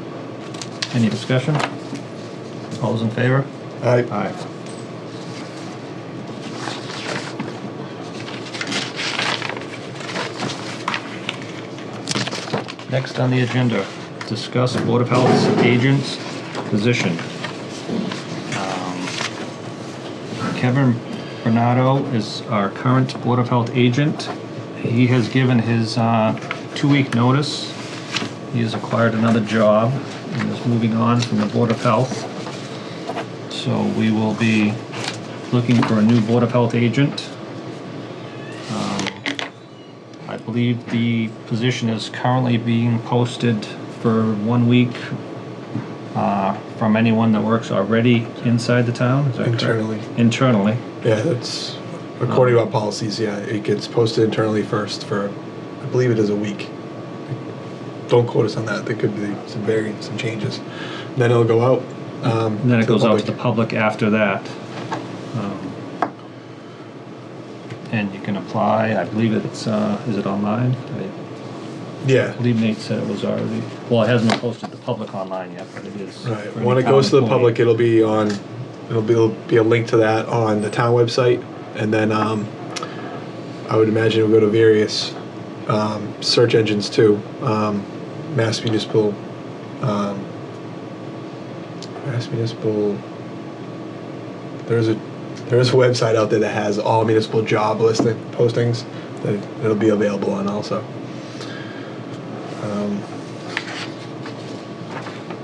Any discussion? All those in favor? Aye. Aye. Next on the agenda, discuss Board of Health's agent's position. Kevin Bernardo is our current Board of Health agent. He has given his 2-week notice. He has acquired another job and is moving on from the Board of Health. So we will be looking for a new Board of Health agent. I believe the position is currently being posted for 1 week from anyone that works already inside the town. Is that correct? Internally. Internally. Yeah, that's, according to our policies, yeah, it gets posted internally first for, I believe it is a week. Don't quote us on that, there could be some variants, some changes. Then it'll go out. And then it goes out to the public after that. And you can apply, I believe it's, is it online? I Yeah, believe Nate said it was already, well, it hasn't been posted to public online yet, but it is. right. for When any it goes to town the employee. public, it'll be on, it'll be a link to that on the town website. And then I would imagine it'll go to various search engines too. Mass Municipal, there's a website out there that has all municipal job listing postings that it'll be available on also.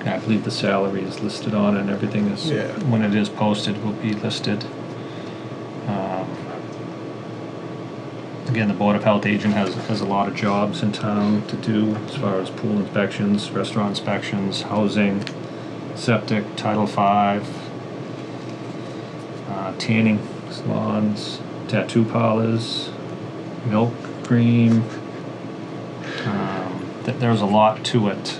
I believe the salary is listed on it and everything is, Yeah. when it is posted, will be listed. Again, the Board of Health agent has a lot of jobs in town to do as far as pool inspections, restaurant inspections, housing, septic, Title V, tanning salons, tattoo parlors, milk, cream. There's a lot to it.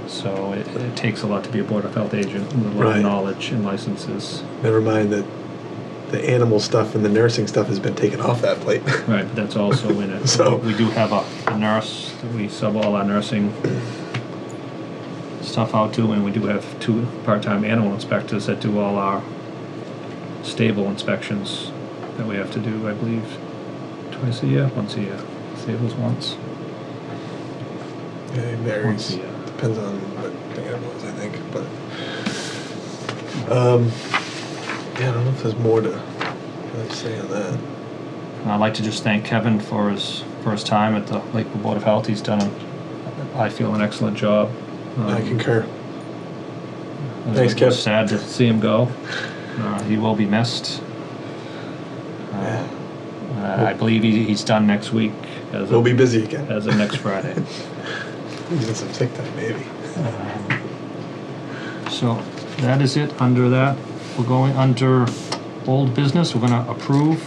So it takes a lot to be a Board of Health agent, with a lot Right. of knowledge and licenses. Never mind that the animal stuff and the nursing stuff has been taken off that plate. Right, but that's also in it. So- We do have a nurse that we sub all our nursing stuff out to, and we do have 2 part-time animal inspectors that do all our stable inspections that we have to do, I believe, twice a year, once a year. Stables once. Yeah, it Once varies. a year. Depends on what the animal is, I think. But yeah, I don't know if there's more to really say on that. And I'd like to just thank Kevin for his time at the Lakeville Board of Health. He's done, I feel, an excellent job. I concur. It Thanks, was Kev. sad to see him go. He will be missed. I believe he's done next week. We'll be busy again. As of next Friday. Using some sick time, maybe. So that is it under that. We're going under old business. We're gonna approve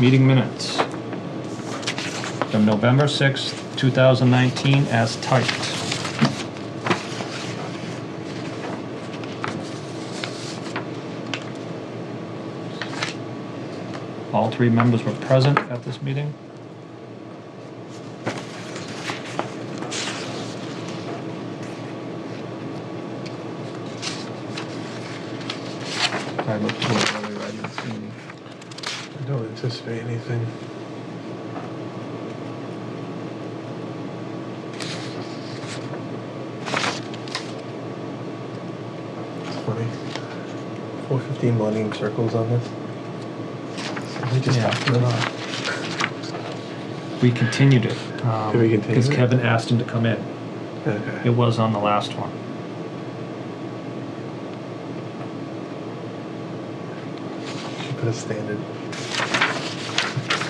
meeting minutes from November 6th, 2019 as typed. All 3 members were present at this meeting. I looked through it earlier, I didn't see any. I don't anticipate anything. It's funny. 415 Millennium Circles on this. We just Yeah. talked it off. We continued it. Did we continue Because it? Kevin asked him to come in. Okay. It was on the last one. Should put a standard.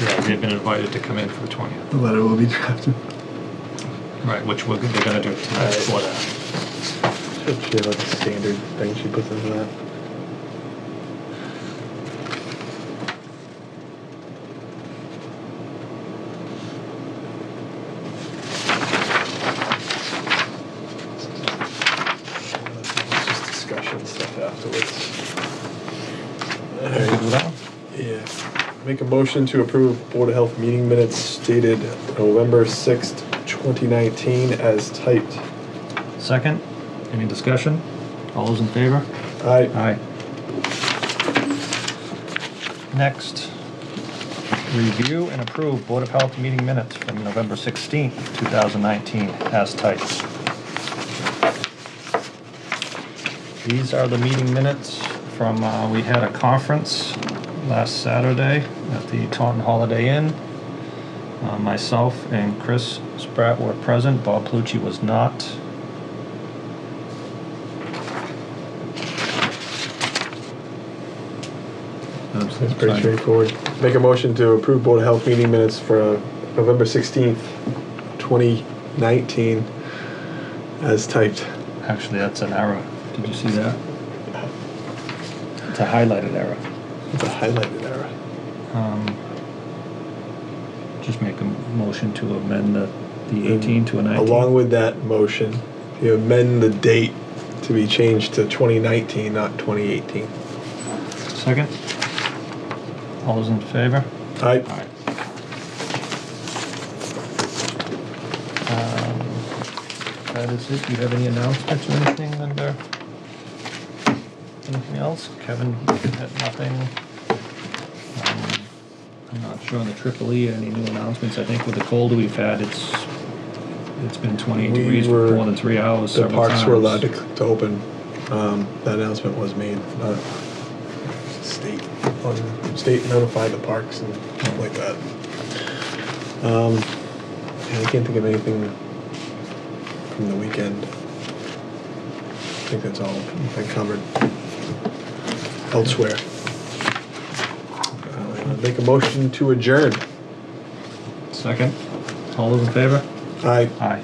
Yeah, they've been invited to come in for the 20th. The letter will be drafted. Right, which they're gonna do tonight Alright. before that. She has like a standard thing she puts into that. It's just discussion stuff afterwards. Good with that one? Yeah. Make a motion to approve Board of Health meeting minutes dated November 6th, 2019 as typed. Second, any discussion? All those in favor? Aye. Aye. Next, review and approve Board of Health meeting minutes from November 16th, 2019 as typed. These are the meeting minutes from, we had a conference last Saturday at the Taunton Holiday Inn. Myself and Chris Spratt were present. Bob Plucci was not. It's pretty straightforward. Make a motion to approve Board of Health meeting minutes for November 16th, 2019, as typed. Actually, that's an error. Did you see that? It's a highlighted error. It's a highlighted error. Just make a motion to amend the 18 to a 19. Along with that motion, you amend the date to be changed to 2019, not 2018. Second? All those in favor? Aye. Aye. That is it. Do you have any announcements or anything under? Anything else? Kevin had nothing. I'm not sure on the E, any new announcements. I think with the cold we've had, it's been 28 degrees for more than 3 hours The several parks were allowed times. to open. That announcement was made. State notified the parks and stuff like that. I can't think of anything from the weekend. I think that's all been covered elsewhere. Make a motion to adjourn. Second? All those in favor? Aye. Aye.